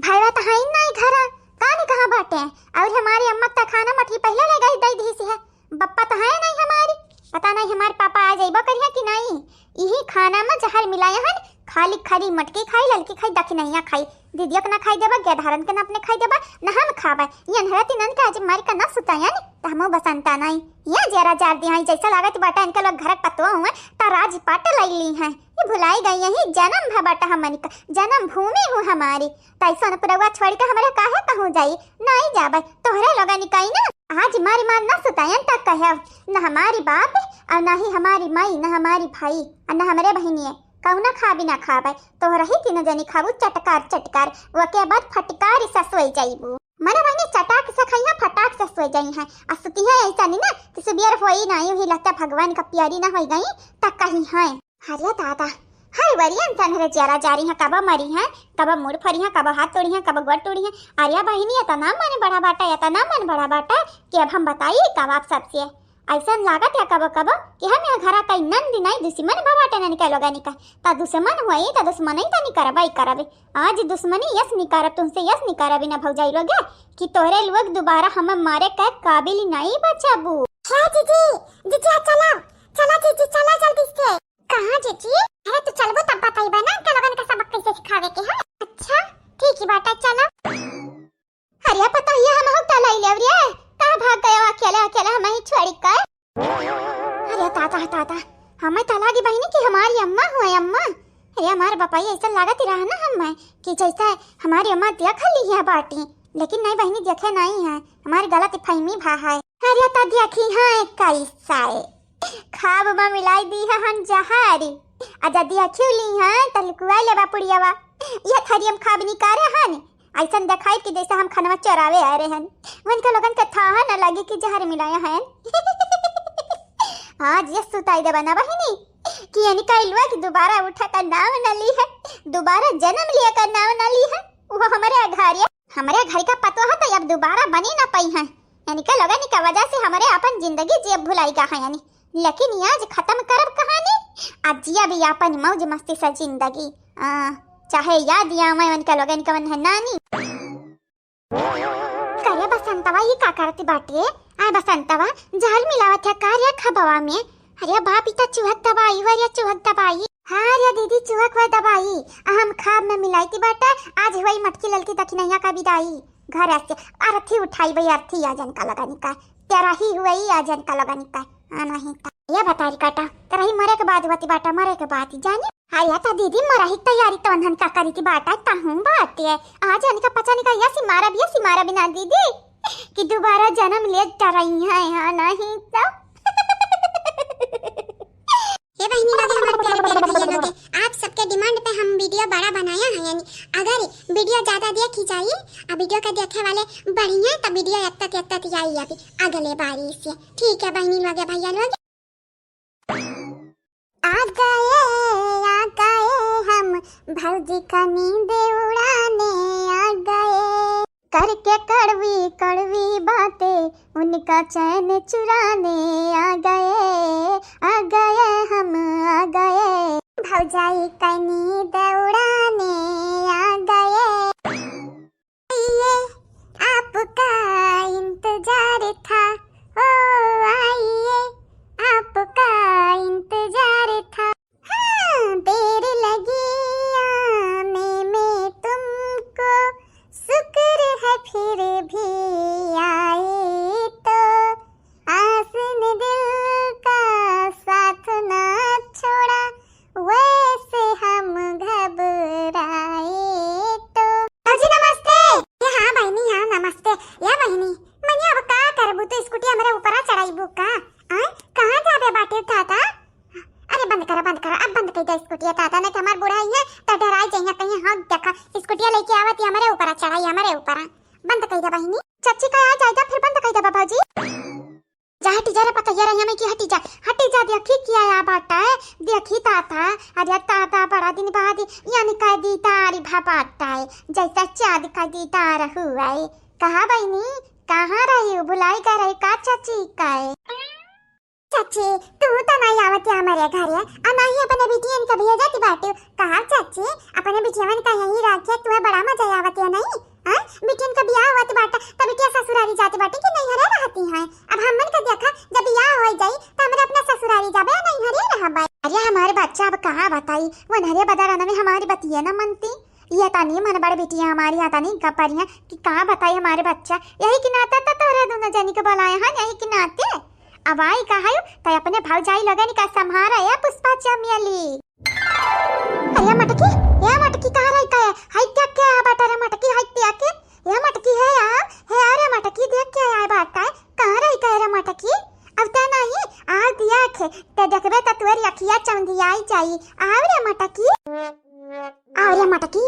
भाईवा तो है नहीं घर कानी कहाँ बाटे और हमारी अम्मा का खाना मठली पहले ले गई दई दी सी है बप्पा तो है नहीं हमारी पता नहीं हमारे पापा आ जाइबा करिया कि नहीं यही खाना में जहर मिलाया है खाली मटकी खाई ललकी खाई दखी नहीं खाई दीदिया के ना खाई देबा गेधारन के ना अपने खाई देबा ना हम खाबा ये अनहरती नन के आज मारी का ना सुताया नी त हमो बसंता नहीं ये जरा जार दी है जैसा लागत बाटा इनके लोग घर पतवा हुए ता राज पाट लईली है ये भुलाई गई यही जन्म है बाटा हमनी का जन्म भूमि हो हमारी तैसन परवा छोड़ के हमरा काहे कहूं जाई नहीं जाबे तोहरे लोगा निकाई ना आज मारी मार ना सुतायन तक कहे ना हमारी बाप और ना ही हमारी माई ना हमारी भाई और ना हमारे बहनी कौना खा भी ना खाबे तो रही तीनों जनी खाबू चटकार वके बाद फटकार से सोई जाइबू मने बहनी चटाक से खइया फटाक से सोई जाई है आ सुती है ऐसा नहीं ना कि सुबियर होई ना यूं ही लगता भगवान का प्यारी ना होई गई तक कहीं है हरे दादा हर वरियन तनहरे जरा जारी है कब मरी है कब मुड़ फरी है कब हाथ तोड़ी है कब गोड़ तोड़ी है आर्या बहनी या तना मन बड़ा बाटा कि अब हम बताइए कब आप सबसे ऐसा लागत है कब कि हम यहाँ घर का नंद नहीं दुश्मन भवाटे न निकल लोगा निकल ता दुश्मन हुई ता दुश्मन ही ता नहीं करबा करबे आज दुश्मनी यस नहीं करब तुमसे यस नहीं करबे ना भौजाई लोग कि तोरे लोग दोबारा हम मारे का काबिल नहीं बचाबू है जीजी चला जीजी चला जल्दी से कहां जीजी अरे तो चलबो तब बताइबा ना के लोगन का सबक कैसे सिखावे के है अच्छा ठीक ही बात चला अरे पता ये हम हो तलाई ले रे कहां भाग गया अकेला हम ही छोड़ कर अरे ताता हमें तलागी बहनी की हमारी अम्मा हुए अम्मा अरे हमारे बापाई ऐसा लागत ही रहा ना हम कि जैसा हमारी अम्मा देख ली है बाटी लेकिन नहीं बहनी देखे नहीं है हमारी गलत फहमी भा है अरे ता देखी है कैसा खाब में मिलाई दी है हम जहारी आजा दिया खिली है तलकुआ ले बापुड़ियावा ये खरी हम खाब निकारे हन ऐसा दिखाई कि जैसे हम खाना चोरावे आ रहे हैं उनका लोगन का था न लगे कि जहर मिलाया है आज ये सुताई दे बना बहिनी कि यानी कहलवा कि दोबारा उठा का नाम न ली है दोबारा जन्म लिया का नाम न ली है वो हमारे घर का पतो है तो अब दोबारा बनी ना पाई है यानी का लोगन की वजह से हमारे अपन जिंदगी जेब भुलाई का है यानी लेकिन आज खत्म करब कहानी आज जिया भी अपन मौज मस्ती से जिंदगी चाहे याद या मैं उनका लोगन का मन है नानी करे बसंतवा ये का करती बाटे आ बसंतवा जहर मिलावत है कार्य खबवा में अरे बाप इता चूहक दबाई हां रे दीदी चूहक व दबाई हम खाब में मिलाई थी बाटा आज वही मटकी ललकी दखनैया का विदाई घर से अर्थी उठाई भई अर्थी आजन का लगानी का तेरा ही हुई आजन का लगानी का नहीं ये बतारी काटा तेरा ही मरे के बाद होती बाटा मरे के बाद जाने हाया ता दीदी मरा ही तैयारी तो अनहन का करी थी बाटा कहूं बात है आज आने का पता नहीं का या सिमारा बिना दीदी कि दोबारा जन्म ले रही है हां नहीं तो ये बहनी लोग हमारे प्यारे भैया लोग आप सबके डिमांड पे हम वीडियो बड़ा बनाया है यानी अगर वीडियो ज्यादा देखी जाए अब वीडियो का देखने वाले बढ़िया तो वीडियो तक आई अभी अगले बारी से ठीक है बहनी लोग भैया लोग आ गए हम भौजी का नींद उड़ाने आ गए, करके कड़वी कड़वी बातें उनका चैन चुराने आ गए हम आ गए, भौजाई का नींद उड़ाने आ गए। ये आपका इंतजार था, ओ आइए आपका इंतजार था। हाँ, देर लगी आने में तुमको, शुक्र है फिर भी आए तो, आसने दिल का साथ ना छोड़ा, वैसे हम घबराए तो। जी नमस्ते। हाँ बहनी, हाँ नमस्ते। या बहनी मनी अब का करबू तो स्कूटी हमारे ऊपर चढ़ाईबू का? कहाँ जाबे बाटे ताता? अरे बंद करा अब बंद कर दे स्कूटी ताता, नहीं तो हमार बुढ़ाई है तो डराई जाइए कहीं। हाँ देखा स्कूटी लेके आवत हमारे ऊपर चढ़ाई, हमारे ऊपर। बंद कर दे बहनी। चाची का आ जाएगा फिर बंद कर दे बाबाजी। जा हटी जा रे पता यार हमें की हटी जा देखी क्या या बाटा है देखी ताता। अरे ताता बड़ा दिन बाद यानी कह दी तारी भापाटा है जैसा चाँद का दी तारा हुआ है। कहा बहनी कहाँ रही हो, बुलाई कर रही का चाची का है? चाची तू तो नहीं आवती हमारे घर है, नहीं अपने बिटियन का भेजा जाती बाटे। कहा चाची अपने बिटियन का यही रखे, तुम्हें बड़ा मजा आवती है नहीं? बिटियन का ब्याह हुआ बाटा तब बिटिया ससुरारी जाती बाटे कि नहीं हरे रहती हैं? अब हमन का देखा जब ब्याह हो जाई तो हमरे अपना ससुरारी जाबे नहीं हरे रहबे। अरे हमारे बच्चा अब कहाँ बताई वो नरे बदाराना में हमारी बतिया ना मनती। ये तानी मन बड़े बेटियां हमारी आता नहीं गपरियां कि कहाँ बताई हमारे बच्चा। यही कि नाता था तोरे दोनों जनी को बुलाए हैं, यही कि नाते अब आई कहा तो अपने भावजाई लगन का संहारा है पुष्पा चमेली। अरे मटकी कहाँ रही का है? हाय क्या बाटा रे मटकी, हाय क्या ये मटकी है यार, है यार मटकी देख क्या है बाटा कहाँ रही का रे मटकी? अब तो नहीं आ दिया खे ते देखबे त तुरी अखिया चमदियाई जाई। आव रे मटकी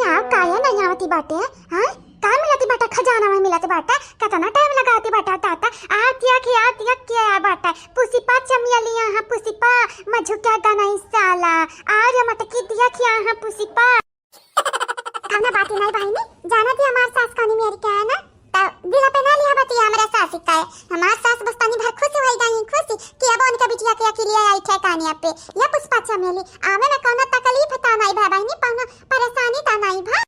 आओ काया नहीं आवती बाटे। हां का मिलती बाटा खजाना में मिलती बाटा, कितना टाइम लगाती बाटा ताता। आतिया क्या बाटा पुष्पा चमेली हां पुष्पा मझुका गाना साला। आ रे मटकी दिया क्या हां पुष्पा खाना बाती नहीं बहनी जाना थी हमार सास कानी मेरी क्या है ना तो दिला पे ना लिया बाती हमारा सास का है। हमार सास बस्तानी भर खुश होई गई खुशी कि अब उनका बिटिया के अकेले आई थे कानिया पे। या पुष्पा चमेली आवे में कोनो तकलीफ था नहीं भा बहनी, कोनो परेशानी था नहीं भा।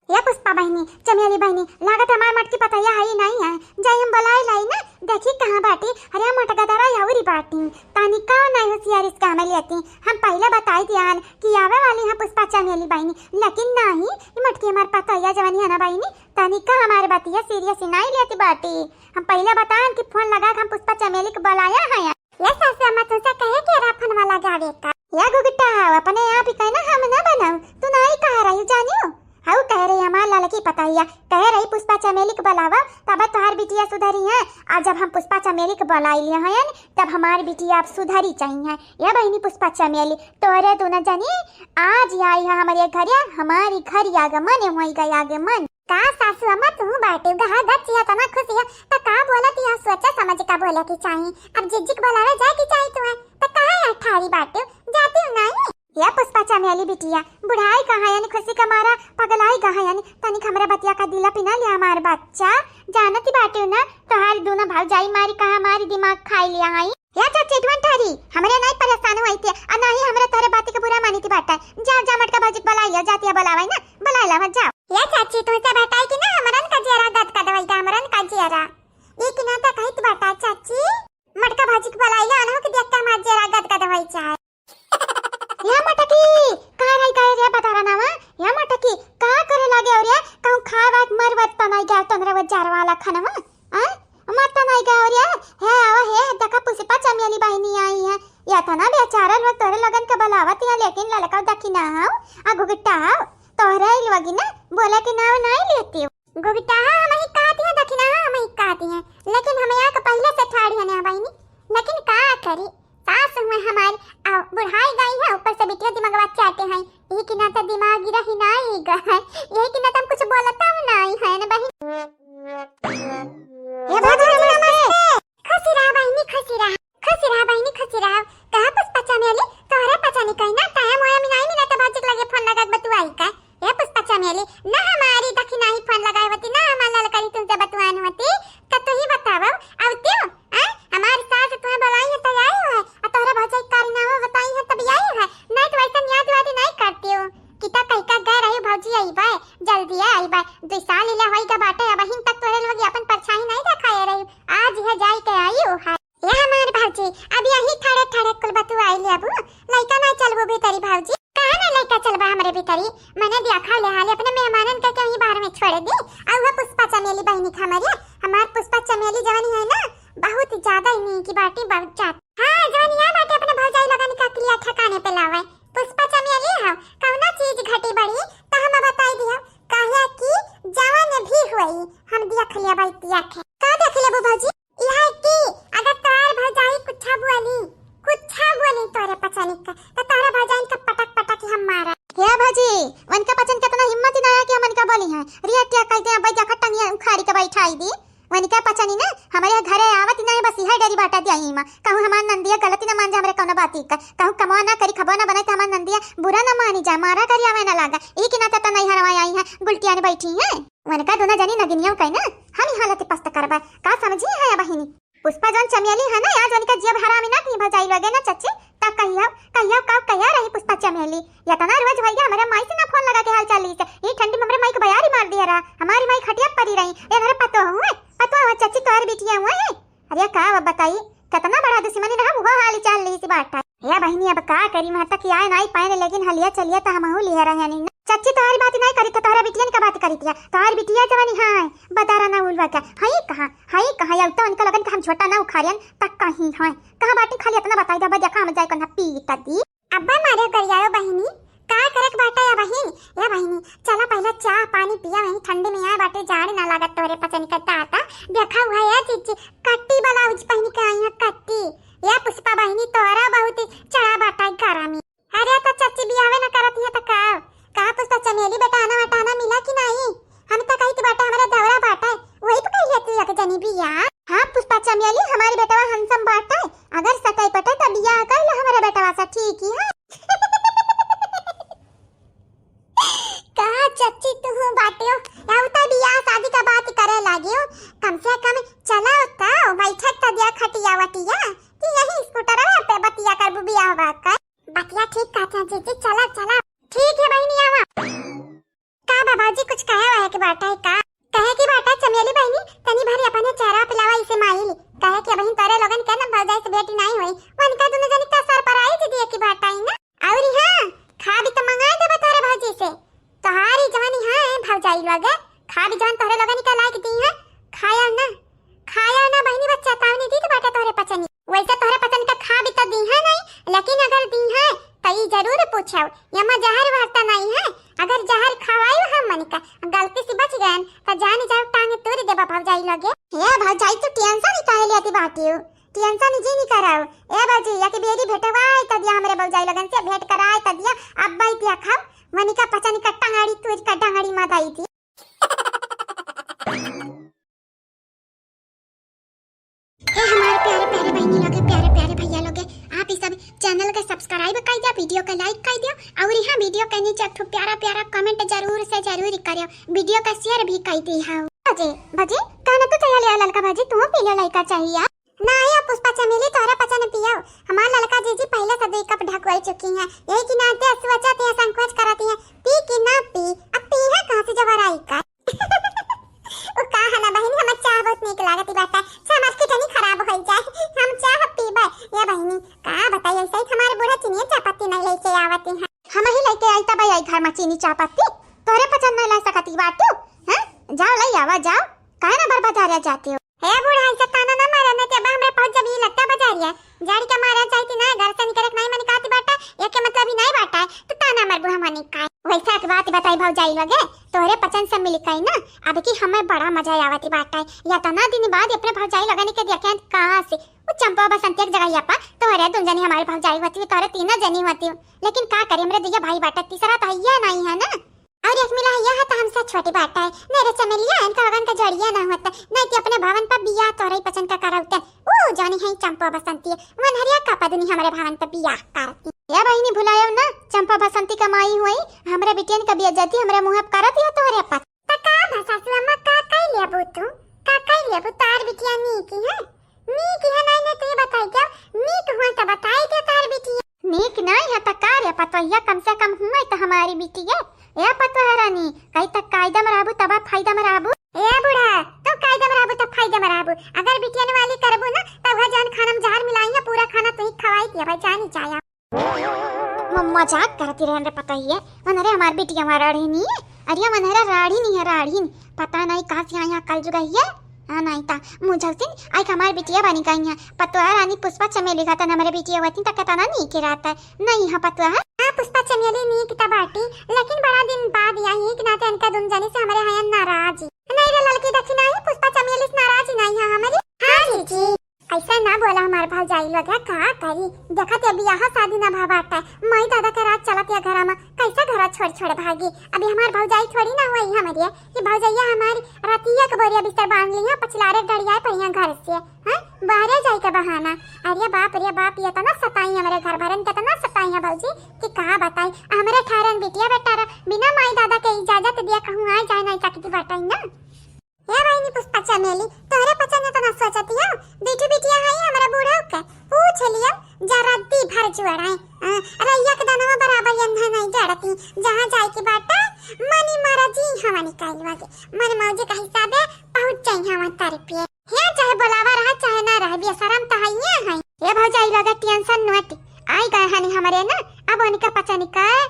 या पुष्पा बहनी चमेली बहनी लागत हमार मटकी पता या है नहीं है जाई हम बुलाई लाई ना देखी कहां बाटी। अरे मटका दरा यावरी बाटी तानी का नहीं होशियार इसका हमें लेती। हम पहले बताई दियान कि आवे वाली है पुष्पा चमेली बहनी, लेकिन नहीं ये मटकी हमार पता या जवानी है ना बहनी तानी का हमारे बातिया सीरियस नहीं लेती बाटी। हम पहले बताएं कि फोन लगा हम पुष्पा चमेली को बुलाया है। ये सासू अम्मा तुमसे कहे कि राफन वाला गावे का या गुगटा अपने आप ही कहना हम ना बनाओ तू नहीं कह रही जानियो। हाउ कह रही हमार लाल की पता ही कह रही पुष्पा चमेली को बुलावा तब तुम्हारी बिटिया सुधरी है। आज जब हम पुष्पा चमेली को बुला लिया है तब हमारी बिटिया आप सुधरी चाहिए। या बहनी पुष्पा चमेली तोरे तू न जानी आज आई है हमारे घर, हमारी घर आगमन हो गई आगमन। का सासू अम्मा तू बाटे गहा गचिया तना खुशी है त का बोलती है सोचा समझ का बोले की चाहिए। अब जिज्जिक बुलावे जाए की चाहिए तुम्हें त का अठारी बाटे जाती नहीं। या पुष्पा चमेली बिटिया बुढ़ाई कहाँ यानी खुशी का मारा पगलाई कहाँ यानी तनिक हमरा बतिया का दिला पिना लिया हमारे बच्चा जानती बाटे ना तोहार दोनों भावजाई मारी कहाँ हमारी दिमाग खाई लिया है। या चाची ठरी हमरे नहीं परेशान हुई थी और ना ही हमरे तारे बाती का बुरा मानी थी बाटा। जा मटका भाजी बुलाई लिया जाती है बुलावाई ना बुलाई ला मत जाओ। या चाची तुमसे बैठाई कि ना हमरन का जेरा गद का दवाई का हमरन का जेरा ये कि ना ता कहित बाटा चाची मटका भाजी को बुलाई ला अनहो के देख के मार जेरा गद का दवाई चाहे। या मटकी कहाँ रही का रे बता रहा ना या मटकी का करे लागे और ये कहूं खावा मरवत तो नहीं गया तंद्रा वजार वाला खाना हां मत नहीं गया और ये है आवा है देखा पुष्पा चमेली बहनी आई है या था ना बेचारा लोग तोरे लगन के बुलावत है लेकिन ललका दखी ना आओ आ गुगटा तोरे लगी ना बोले कि ना नहीं लेती गुगटा हम ही कहती है दखी ना हम ही कहती है लेकिन हमें यहाँ का पहले से ठाड़ी है ना बहनी लेकिन का करी सास हुए हमारी बुढ़ाई गई है ऊपर से बिटिया दिमाग चाटे हैं ये कि ना तो दिमाग गिरा ही नहीं गए यही कि ना तो हम कुछ बोलता हूं नहीं है ना बहन। ये भाभी नमस्ते खुशी रहा बहनी खुशी रहा बहनी खुशी रहा कहां पुष्पा चमेली तोहरा पता नहीं कहीं ना टाइम होया में नहीं मिला तो बाजी लगे फोन चमेली ना हमारी दखिना ही फोन लगाई होती ना हमारा ललकारी तुमसे बतवान होती तो तू ही बताओ अब क्यों हमारे सास तुम्हें बुलाई है तो आई है और तोहरा भौजाई कारनामा बताई है तब आई है नहीं तो वैसा याद वादी नहीं करती हो किता कहीं का गए रही भौजी आई बाय जल्दी आई बाय 2 साल ले होई का बाटे अब हिन तक तोरे लोग अपन परछाई नहीं दिखाए रही आज है जाई के आई हो है ये हमारे भौजी अब यही ठड़े ठड़े कुल बतु आई ले अब लइका ना चलबो भी तेरी भौजी कहां ना लइका चलबा हमरे भीतरी मैंने देखा ले हाल अपने मेहमानन के कहीं बाहर में छोड़ दी और वह पुष्पा चमेली बहनी हमारे हमार पुष्पा चमेली जवानी है ना बहुत ज्यादा ही की बाटी बहुत जात हां जवानी है बाटे अपने भौजाई लगाने का क्रिया ठिकाने पे लावे पुष्पा चमेली हां कौना चीज घटी बड़ी तो हम बताई दिया काहे की जवान भी हुई हम देख लिया भाई तिया के का देख ले भौजी यह की अगर तार भौजाई कुछ बोली तोरे पचनी का तो तारा भौजाई का पटक पटक हम मारा हे भौजी वन का पचन कितना हिम्मत ना है कि हमन का बोली है रियटिया कह दे भाई जा खटंगी उखाड़ी के बैठाई दी वन का पचनी ना हमारे घरे आवत नहीं बस यही डरी बाटा दिया मां कहूं हमार नंदिया गलती ना मान जा हमरे कौन बात का कहूं कमा ना करी खबा ना बनाई त हमार नंदिया बुरा ना मानी जा मारा करी आवे ना लागा ई कि ना त नहीं हरवाई आई है गुलटिया ने बैठी है वन का दोना जनी नगिनियों कह ना हम हालत पस्त करबा का समझी है बहिनी पुष्पा जन चमेली है ना आज वन का जीव हरामी ना की भजाई लगे ना चच्ची ता कहिया रही पुष्पा चमेली या तना रोज भैया हमारे माई से ना फोन लगा के हाल चाल ली से ये ठंडी में हमारे माई को बयारी मार दिया रहा हमारी माई खटिया पड़ी रही ये घर पतो हुए पतो हो चच्ची तोर बिटिया हुए है अरे का अब बताई कितना बड़ा दुश्मनी रहा वो हाल चाल ली सी बात या बहनी अब का करी मैं तक आए नहीं पाए लेकिन हलिया चलिया तो हम ले रहे नहीं चच्ची तोहरी बात नहीं करी तो तोहरा बिटिया का बात करी दिया तोहरी बिटिया जवानी हां बता रहा ना उलवा का हाई कहां या तो उनका लगन हम छोटा ना उखारियन तक कहीं है कहां बाटी खाली इतना बताई दबा देखा हम जाए कना पी तदी अब्बा मारे करियाओ बहनी का करक बाटा या बहनी चला पहला चाय पानी पिया वही ठंडे में आए बाटे जाड़ ना लागत तोरे पचन करता आता देखा हुआ है चीची कट्टी ब्लाउज पहन के आई है कट्टी या पुष्पा बहनी तोरा बहुत चढ़ा बाटा घरा में अरे तो चच्ची बियाह ना करती है तो का पुष्पा चमेली बेटाना वटाना मिला कि नहीं हम तो कही बाटा हमारा दौरा बाटा है वही तो कही लेती है जनी बियाह हां पुष्पा चमेली हमारी बेटवा हंसम बाटा है अगर सताई पटे तो बियाह कर लो हमारा बेटवा सा ठीक ही है कहा चच्ची तू बाटियो या तो बियाह शादी का बात करे लागियो कम से कम चला होता बैठक त दिया खटिया वटिया कि यही स्कूटर पे बतिया कर बियाह बात का बतिया ठीक कहता जी चला ठीक है बहनी आवा का बाबाजी कुछ कहे हुआ है कि बाटा है का कहे कि बाटा चमेली बहनी तनी भरी अपने चेहरा पिलावा इसे माइल कहे कि बहन तोरे लोगन के ना भौजाई से बेटी नहीं हुई वन का दोनों जनी का सर पर आई थी दिए की बाटा है ना और हां खा भी तो मंगाए दे तारे भौजी से तोहारी जवानी है भौजाई लगे खा भी जवान तोरे लोगन का लायक दी है खाया ना बहनी बच्चा तावनी दी तो बाटा तोरे पचनी वैसे तोरे पचन का खा भी तो दी है नहीं लेकिन अगर दी है तो ये जरूर पूछो यमा जहर वास्ता नहीं है अगर जहर खवायो हम मन का गलती से बच गए तो जान जाओ टांगे तोड़ देबा भौजाई लगे ये भौजाई तो टेंशन ही काहे लेती बाटियो टेंशन जी नहीं कराओ ए बाजी या के बेरी भेटवाई त दिया हमरे भौजाई लगन से भेंट कराए त दिया अब बाई दिया खा मनिका पचनी का टंगाड़ी तुझ का डंगाड़ी मत आई थी हमारे प्यारे प्यारे बहनी लोगे प्यारे प्यारे भैया लोगे आप इस सब चैनल का सब्सक्राइब कर दिया वीडियो का लाइक कर दिया और यहाँ वीडियो के नीचे एक प्यारा प्यारा कमेंट जरूर से जरूर करियो वीडियो का शेयर भी कर दी हां भजी कहना तो चाहिए ले ललका भजी तू पी ले लइका चाहिए ना या पुष्पा चमेली तोरा पचन पियो हमार ललका जीजी पहले से 2 कप ढकवाई चुकी हैं यही कि नाते सोचते हैं संकोच कराती हैं पी कि ना पी अब पी है कहां से जवराई का ओ का है ना बहनी हम चाह बहुत नीक लागती बात है समाज की टनी खराब हो जाए हम चाह पीबे ये बहनी का बताइए ऐसे हमारे बूढ़ा चीनी चापत्ती नहीं लेके आवती हैं हम ही लेके आई तब आई घर में चीनी चापत्ती तोरे पचन नहीं ला सकती बात हैं जाओ ले आवा जाओ काहे ना बर्बाद जाती हो हे बूढ़ा ऐसा ताना ना मारे न तेबा हमरे पहुंच जब ये लगता बजारिया जाड़ी का मारे चाहती ना घर से निकलक नहीं मन काती बाटा ये के मतलब ही नहीं बाटा है तो ताना मार बुढ़ा मानी का वैसा की बात बताई भौजाई लगे तोरे पचन से मिल कई ना अब की हमें बड़ा मजा आवती बाटा है या तना दिन बाद अपने भौजाई लगाने के देखे कहां से वो चंपा बसंत एक जगह यपा तोरे तुम जनी हमारी भौजाई होती तोरे तीन जनी होती लेकिन का करे हमरे दिया भाई बाटा तीसरा तो हैया नहीं है ना और एक मिला यह तो हमसे छोटी बात है मेरे चमेलिया इनका लगन का जड़िया ना होता नहीं कि अपने भवन पर बिया तोरे पसंद का कराते ओ जानी है चंपा बसंती मन हरिया का पदनी हमारे भवन पर बिया करती या बहिनी भुलायो ना, चंपा बसंती कमाई हुई हमरा बिटियन का बेइज्जती हमरा मुंह पे करत या तोहरे पास। त का भसासु अम्मा का कई लेबू तू? का कई लेबू तार बिटिया नी की है? नी की है नहीं तू बताई क्या? नीक हुआ त बताई के तार बिटिया। नीक नहीं है त का रे पतोहिया कम से कम हुई त हमारी बिटिया। ए पतोहरा नी, कई तक कायदा में रहबू तब फायदा में रहबू। ए बूढ़ा, तो कायदा में रहबू त फायदा में रहबू। अगर बिटियन वाली करबू ना तब वह जान खाना में जहर मिलाई है, पूरा खाना तू ही खवाई दिया भाई जानी चाया। मजाक करती रहने पता ही है मनरे हमारी बिटिया हमारा राढ़ी नहीं है। अरे मनहरा राढ़ी नहीं है, राढ़ी नहीं पता नहीं कहाँ से यहाँ कल जुगा है। हाँ नहीं था मुझे आई हमारी बिटिया बनी गई है। पतवा रानी पुष्पा चमेली का हमारे बिटिया होती तक कहता ना नहीं के रहता है नहीं। हाँ पतवा हाँ पुष्पा चमेली नहीं की बाटी, लेकिन बड़ा दिन बाद आई कि नाते इनका दुन जाने से हमारे यहाँ नाराज नहीं रे लड़की दक्षिणा है। पुष्पा चमेली से नाराज नहीं है हमारे। हाँ जी ऐसा ना बोला हमारे भाव जाई लोग है का करी देखा ते अभी यहाँ शादी ना भाव आता है। मई दादा के रात चलत या घर में कैसा घर छोड़ छोड़ भागी। अभी हमारे भाव जाई थोड़ी ना हुई हमारी ये भाव जाइया हमारी रतिया के बोरिया बिस्तर बांध ली है पछलारे डड़िया पर यहाँ घर से हैं बाहर जाई का बहाना। अरे बाप ये तना सताई हमारे घर भरन के तना सताई है भौजी कि कहा बताई हमारे ठहरन बिटिया बेटा बिना माई दादा के इजाजत दिया कहूँ आ जाए नहीं सकती बताई ना। ये बहनी पुष्पा चमेली तोरे पसंद तो ना सोचती हो बेटी बिटिया है हमारा बूढ़ा के पूछ लियो जरा दी भर जुड़ाए रैया के दाना बराबर यंधा नहीं जड़ती जहां जाए की बाटा मनी मारा जी हवा निकाल वागे मन मौजे का हिसाब है पहुंच जाए हवा तरफे है चाहे बुलावा रहा चाहे ना रहा बेशरम तो है ये भौजाई लगा टेंशन नोट आई गए हनी हमारे ना अब उनका पचा निकाय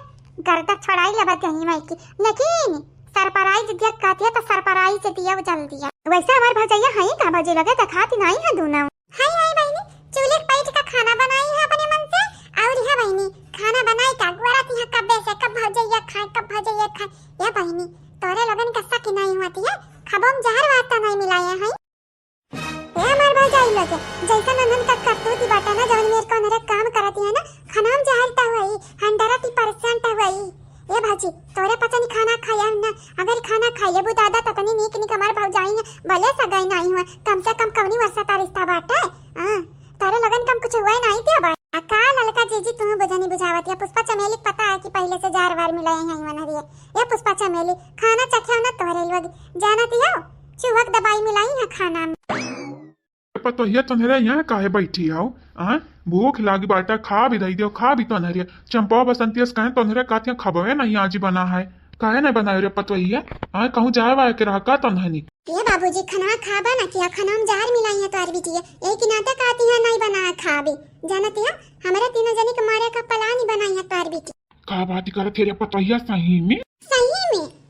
गर्दा छड़ाई लबा गई माई की लेकिन सरप्राइज दिया कहती है तो सरप्राइज दिया वो जल दिया। वैसे हमारे भौजैया है का भौजी लगे तो खाती नहीं है दोनों। हाय हाय बहनी चूल्हे पे बैठ का खाना बनाई है अपने मन से और है बहनी खाना बनाई का गुराती है कब से कब भौजैया खाए ये बहनी तोरे लगन कस्सा की नहीं होती है खबम जहर वास्ता नहीं मिलाया है। ये हमारे भौजाई लगे जैसा नंदन का करतूती बाटा ना जवन मेरे को नरे काम करती है ना खाना में जहर ता हुई हंडराती परसेंट हुई। ये भाजी तोरे पता नहीं खाना खाया ना अगर खाना खाइए वो दादा ततनी नीक नीक हमारे भाव जाएंगे भले सगाई नहीं हुआ कम से कम कवनी वर्षा का रिश्ता बाटा है। हां तारे लगन कम कुछ हुआ नहीं क्या बात अका ललका जीजी तुम बुझानी बुझावत है। पुष्पा चमेली पता है कि पहले से जार बार मिलाए हैं वनरी ये पुष्पा चमेली खाना चखिया ना तोरे लोग जानती हो चुवक दवाई मिलाई है खाना में। पतोहिया तोहरा यहाँ काहे बैठी आओ आ भूख लागी बाटा खा भी दई दियो खा भी तोहरिया चंपा बसंती कहे तोहरा कातिया खबवे नहीं आज बना है काहे नहीं बनायो रे पतोहिया आ कहूं जाए वाए के रहा का तोहनी ये बाबूजी खाना खाबा ना किया खाना में जार मिलाई है तोर बिटिया एक की नाते काती है नहीं बना खाबी जानती है हमारे तीनों जनी के मारे का पलानी बनाई है तोर बिटी का बात कर तेरे पतोहिया सही में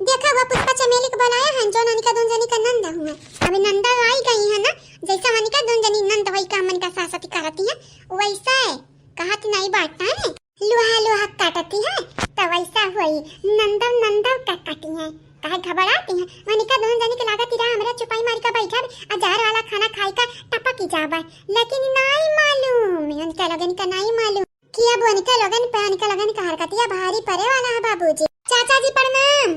देखा हुआ पुष्पा चमेली को बनाया है जो ननिका दोन जनी का नंद हुआ अभी नंदा आई गई है ना जैसा मनिका दोन जनी नंद वही का मन का सासती करती है वैसा है कहत नहीं बांटता है लोहा काटती है तो वैसा हुई नंदव काटती है कहे घबराती है मनिका दोन जनी के लागत रहा हमरा चुपाई मार का बैठा हजार वाला खाना खाई का टपक जाबा लेकिन नहीं मालूम उनका लगन का नहीं मालूम कि अब उनका लगन का हरकतिया भारी पड़े वाला है बाबूजी। चाचा जी प्रणाम।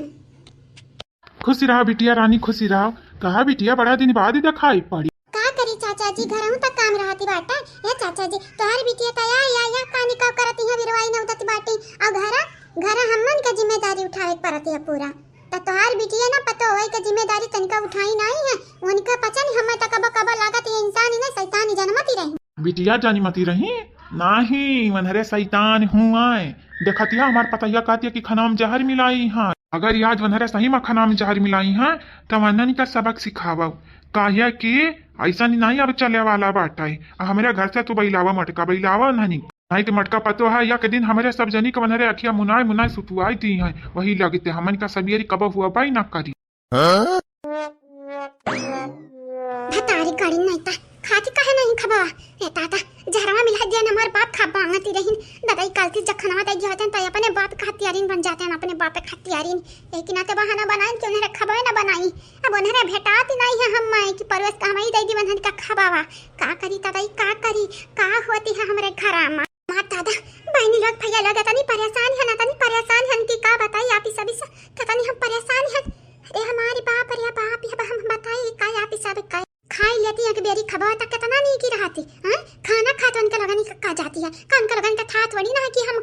खुशी रहा बिटिया रानी खुशी रहा कहा बिटिया बड़ा दिन बाद ही दिखाई पड़ी का करी चाचा जी घर हूं तक काम रहती बाटा ये चाचा जी तोहर बिटिया तया या पानी का करती है बिरवाई न उदती बाटी और घर हमन का जिम्मेदारी उठाए पड़ती है पूरा तो तोहर बिटिया ना पता होई के जिम्मेदारी तनिका उठाई नहीं है उनका पता नहीं हमें तक कब लागत ये इंसान ही नहीं शैतान ही जन्मती रही बिटिया जानी मती रही नहीं मनहरे शैतान हुआ देखतिया हमार पतैया कहती कि खाना में जहर मिलाई है अगर आज वनहरे सही में खाना में जहर मिलाई है तो वनन का सबक सिखावा काहे कि ऐसा नहीं अब चले वाला बाटा है हमारे घर से तू बैलावा मटका बैलावा नहीं तो मटका पतो है या के दिन हमारे सब जनी के वनहरे अखिया मुनाए सुतुआई दी है वही लगते हमन का सबियरी कब हुआ बाई ना करी भतारी गाड़ी नहीं था खाती कहे नहीं खबा ए ताता जहरवा मिला दिया न हमार बाप खा बांगती रहीन ददाई कालती जखनवा दे जाते त अपने बाप खातियारिन बन जाते न अपने बाप खातियारिन एक नाते बहाना बनाई कि उन्हें खबा न बनाई अब उन्हें भेटाती नहीं है हम माई की परवेश का हमारी दई दी बंधन का खबावा का करी तदाई का करी का होती है हमरे घरा मां दादा बहनी लोग भैया लोग तनी परेशान है ना तनी परेशान है कि का बताई आप ही सभी तनी हम परेशान है अरे हमारे बाप ये हम बताई का आप ही सब का खाई लेती है कि बेरी खबा तक कितना नहीं की रहती हैं खाना खा तो उनका लगन का जाती है का उनका लगन का था थोड़ी ना कि हम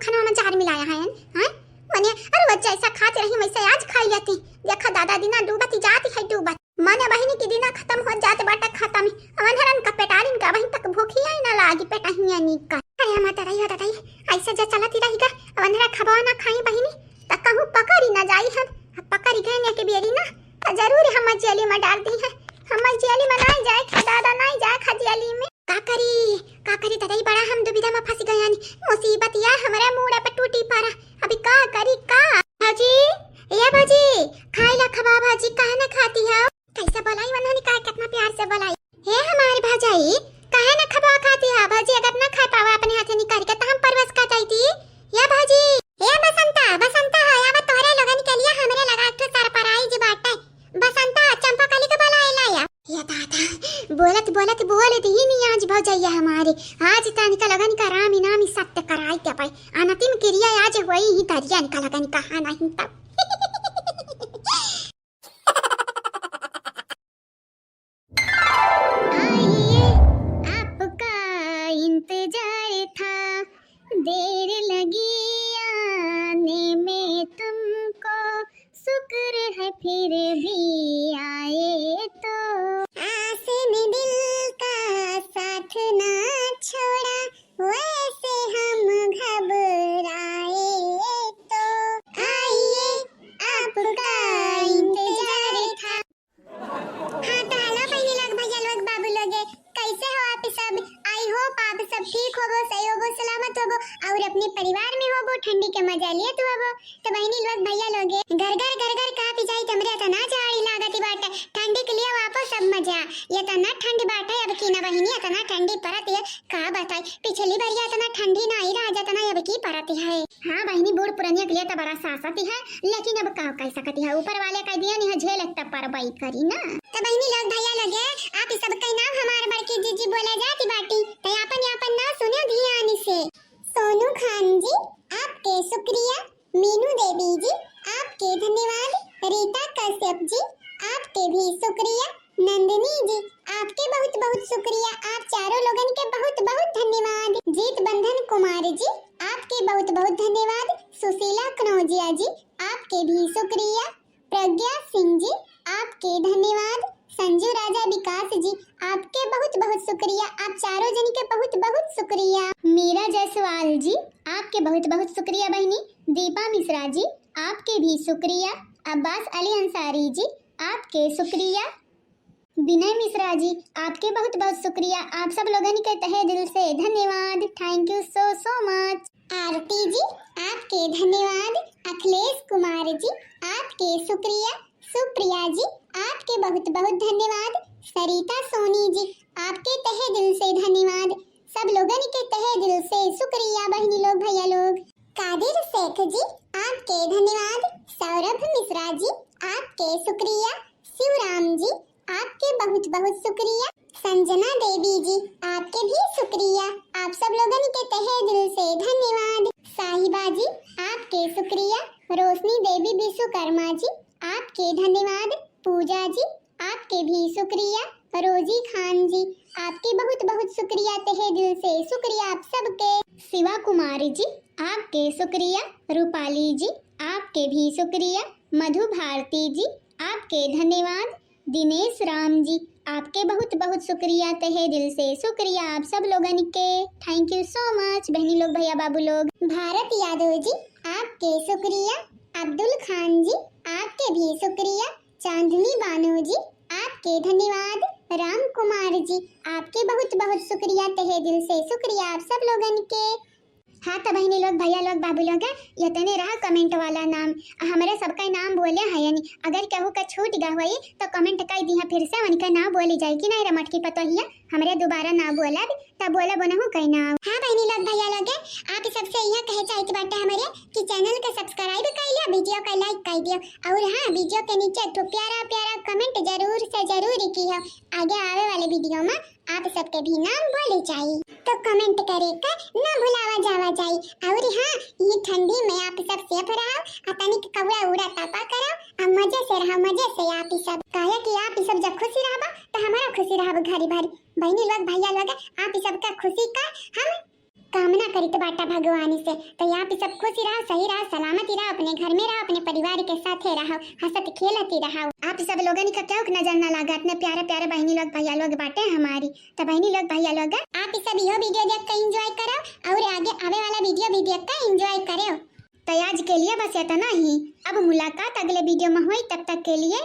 पियती देखा दादा दिना डूबती जाती है डूबत माने बहिनी की दिना खत्म हो जाते बाटा खाता में अवनहरन का पेटारिन का वहीं तक भूखी आई ना लागी पेटाहिया नीक का अरे माता रही होता रही ऐसे जो चलती रहेगा अवनहरा खबा ना खाई बहिनी त कहूं पकड़ी ना जाई हम पकड़ी गए के बेरी ना त जरूर हम जेली में डाल दी है हम जेली में नहीं जाए खा दादा नहीं जाए खा जेली में का करी तदई बड़ा हम दुविधा में फंस गए यानी मुसीबत या हमारे मुंह पे टूटी पारा अभी का करी का भाजी ये भाजी खाई ला खबा भाजी काहे ना खाती है कैसे बोलाई वनहनी का कितना प्यार से बोलाई हे हमारी भाजाई काहे ना खबा खाती है भाजी अगर ना खा पावा अपने हाथ निकाल के तो हम परवस खाती थी या भाजी ए बसंता है या तोरे लोगन के लिए हमरे लगा के सर पर आई जी बाटे बसंता चंपा कली के बोला या दादा बोलत ही नहीं आज भौजैया हमारे आज तनिका लगन का राम इनामी सत्य कराई के पाई अनतिम क्रिया आज वही ही तरिया निका लगन कहा नहीं तब आइए आपका इंतजार था देर लगी आने में तुमको शुक्र है फिर भी आए तो आसने दिल का साथ ना छोड़ा वैसे हम घबराए तो आइए आपका इंतजार था हाँ तो हेलो पहले लोग भैया लोग बाबू लोग कैसे हो आप सब आई होप आप सब ठीक होगो सही होगो सलामत होगो और अपने परिवार में होगो ठंडी के मजा लिए तो होगो तो बहनी लोग भैया लोग घर कहा पी जाई तमरे तना झाड़ी लागती बाटे ठंडी के लिए वापस सब मजा ये तना ठंडी बाटे अब की ना बहनी तना ठंडी परत है का बताई पिछली बार ये तना ठंडी ना आई रहा तना अब की परत है हां बहनी बूढ़ पुरानिया के लिए तो बड़ा सासती है लेकिन अब का कह सकती है ऊपर वाले का दिया नहीं झेल तब पर बाई करी ना तो बहनी लोग भैया लोग आप सब का नाम हमारे बड़की जीजी बोला जाती बाटी तो यापन ना सुनो ध्यान से सोनू खान जी आपके शुक्रिया मीनू देवी जी आपके धन्यवाद रीता कश्यप जी आपके भी शुक्रिया नंदिनी जी आपके बहुत बहुत शुक्रिया आप चारों लोगन के बहुत बहुत धन्यवाद जीत बंधन कुमार जी आपके बहुत बहुत धन्यवाद सुशीला कनौजिया जी आपके भी शुक्रिया प्रज्ञा सिंह जी आपके धन्यवाद संजू राजा विकास जी आपके बहुत बहुत शुक्रिया आप चारों जन के बहुत बहुत शुक्रिया मीरा जायसवाल जी आपके बहुत बहुत शुक्रिया बहनी दीपा मिश्रा जी आपके भी शुक्रिया अब्बास अली अंसारी जी आपके शुक्रिया विनय मिश्रा जी आपके बहुत बहुत शुक्रिया आप सब लोगों के तहे दिल से धन्यवाद थैंक यू सो मच आरती जी आपके धन्यवाद अखिलेश कुमार जी आपके शुक्रिया सुप्रिया जी आपके बहुत बहुत धन्यवाद सरिता सोनी जी आपके तहे दिल से धन्यवाद सब लोगों के तहे दिल से शुक्रिया बहनी लोग भैया लोग कादिर शेख जी आपके धन्यवाद सौरभ मिश्रा जी आपके शुक्रिया शिवराम जी आपके बहुत बहुत शुक्रिया संजना देवी जी आपके भी शुक्रिया आप सब लोगों के तहे दिल से धन्यवाद साहिबा जी आपके शुक्रिया रोशनी देवी विश्वकर्मा जी आपके धन्यवाद पूजा जी आपके भी शुक्रिया रोजी खान जी आपके बहुत बहुत शुक्रिया तहे दिल से शुक्रिया आप सबके शिवा कुमारी जी आपके शुक्रिया रूपाली जी आपके भी शुक्रिया मधु भारती जी आपके धन्यवाद दिनेश राम जी आपके बहुत बहुत शुक्रिया तहे दिल से शुक्रिया आप सब लोगों के थैंक यू सो मच बहनी लोग भैया बाबू लोग भारत यादव जी आपके शुक्रिया अब्दुल खान जी आपके भी शुक्रिया चांदनी बानो जी आपके धन्यवाद राम कुमार जी आपके बहुत बहुत शुक्रिया तहे दिल से शुक्रिया आप सब लोगों के हाँ तो बहनी लोग भैया लोग बाबू लोग ये तने रहा कमेंट वाला नाम हमारे सबका नाम बोले है यानी अगर कहूँ का छूट गया हुई तो कमेंट कर दी फिर से उनका नाम बोली जाएगी ना रमट की पतो हिया हमारे दोबारा ना बोला तब बोला बना हूँ कहीं ना हाँ बहनी लोग भैया लोग आप सबसे यह कहे चाहते बाटे हमारे कि चैनल का सब्सक्राइब कर लिया वीडियो का लाइक कर दियो और हाँ वीडियो के नीचे तो प्यारा प्यारा कमेंट जरूर से जरूर की हो आगे आने वाले वीडियो में आप सबके भी नाम बोले चाहिए तो कमेंट करे का ना भुलावा जावा चाहिए और हाँ ये ठंडी में आप सब सेफ रहो तनिक कवड़ा उड़ा तापा करो मजे से रहो मजे से आप सब कहे कि आप सब जब खुशी रहबा तो हमारा खुशी रहबा घरी भरी बहनी लोग भैया लोग आप सबका खुशी का हम कामना करी तो बाटा भगवान से। तो यहाँ पे सब खुश रहा, सही रहा, सलामती रहा, अपने घर में रहा, अपने परिवार के साथ रहा, हंसत खेलती रहा। आप सब लोगों का क्या नजर ना लगा, इतने प्यारे प्यारे बहनी लोग भैया लोग बाटे हमारी। तो बहनी लोग भैया लोग आप सब यो वीडियो देख कर एंजॉय करो और आगे आने वाला वीडियो भी देख कर एंजॉय करो। तो आज के लिए बस इतना ही। अब मुलाकात अगले वीडियो में हुई, तब तक के लिए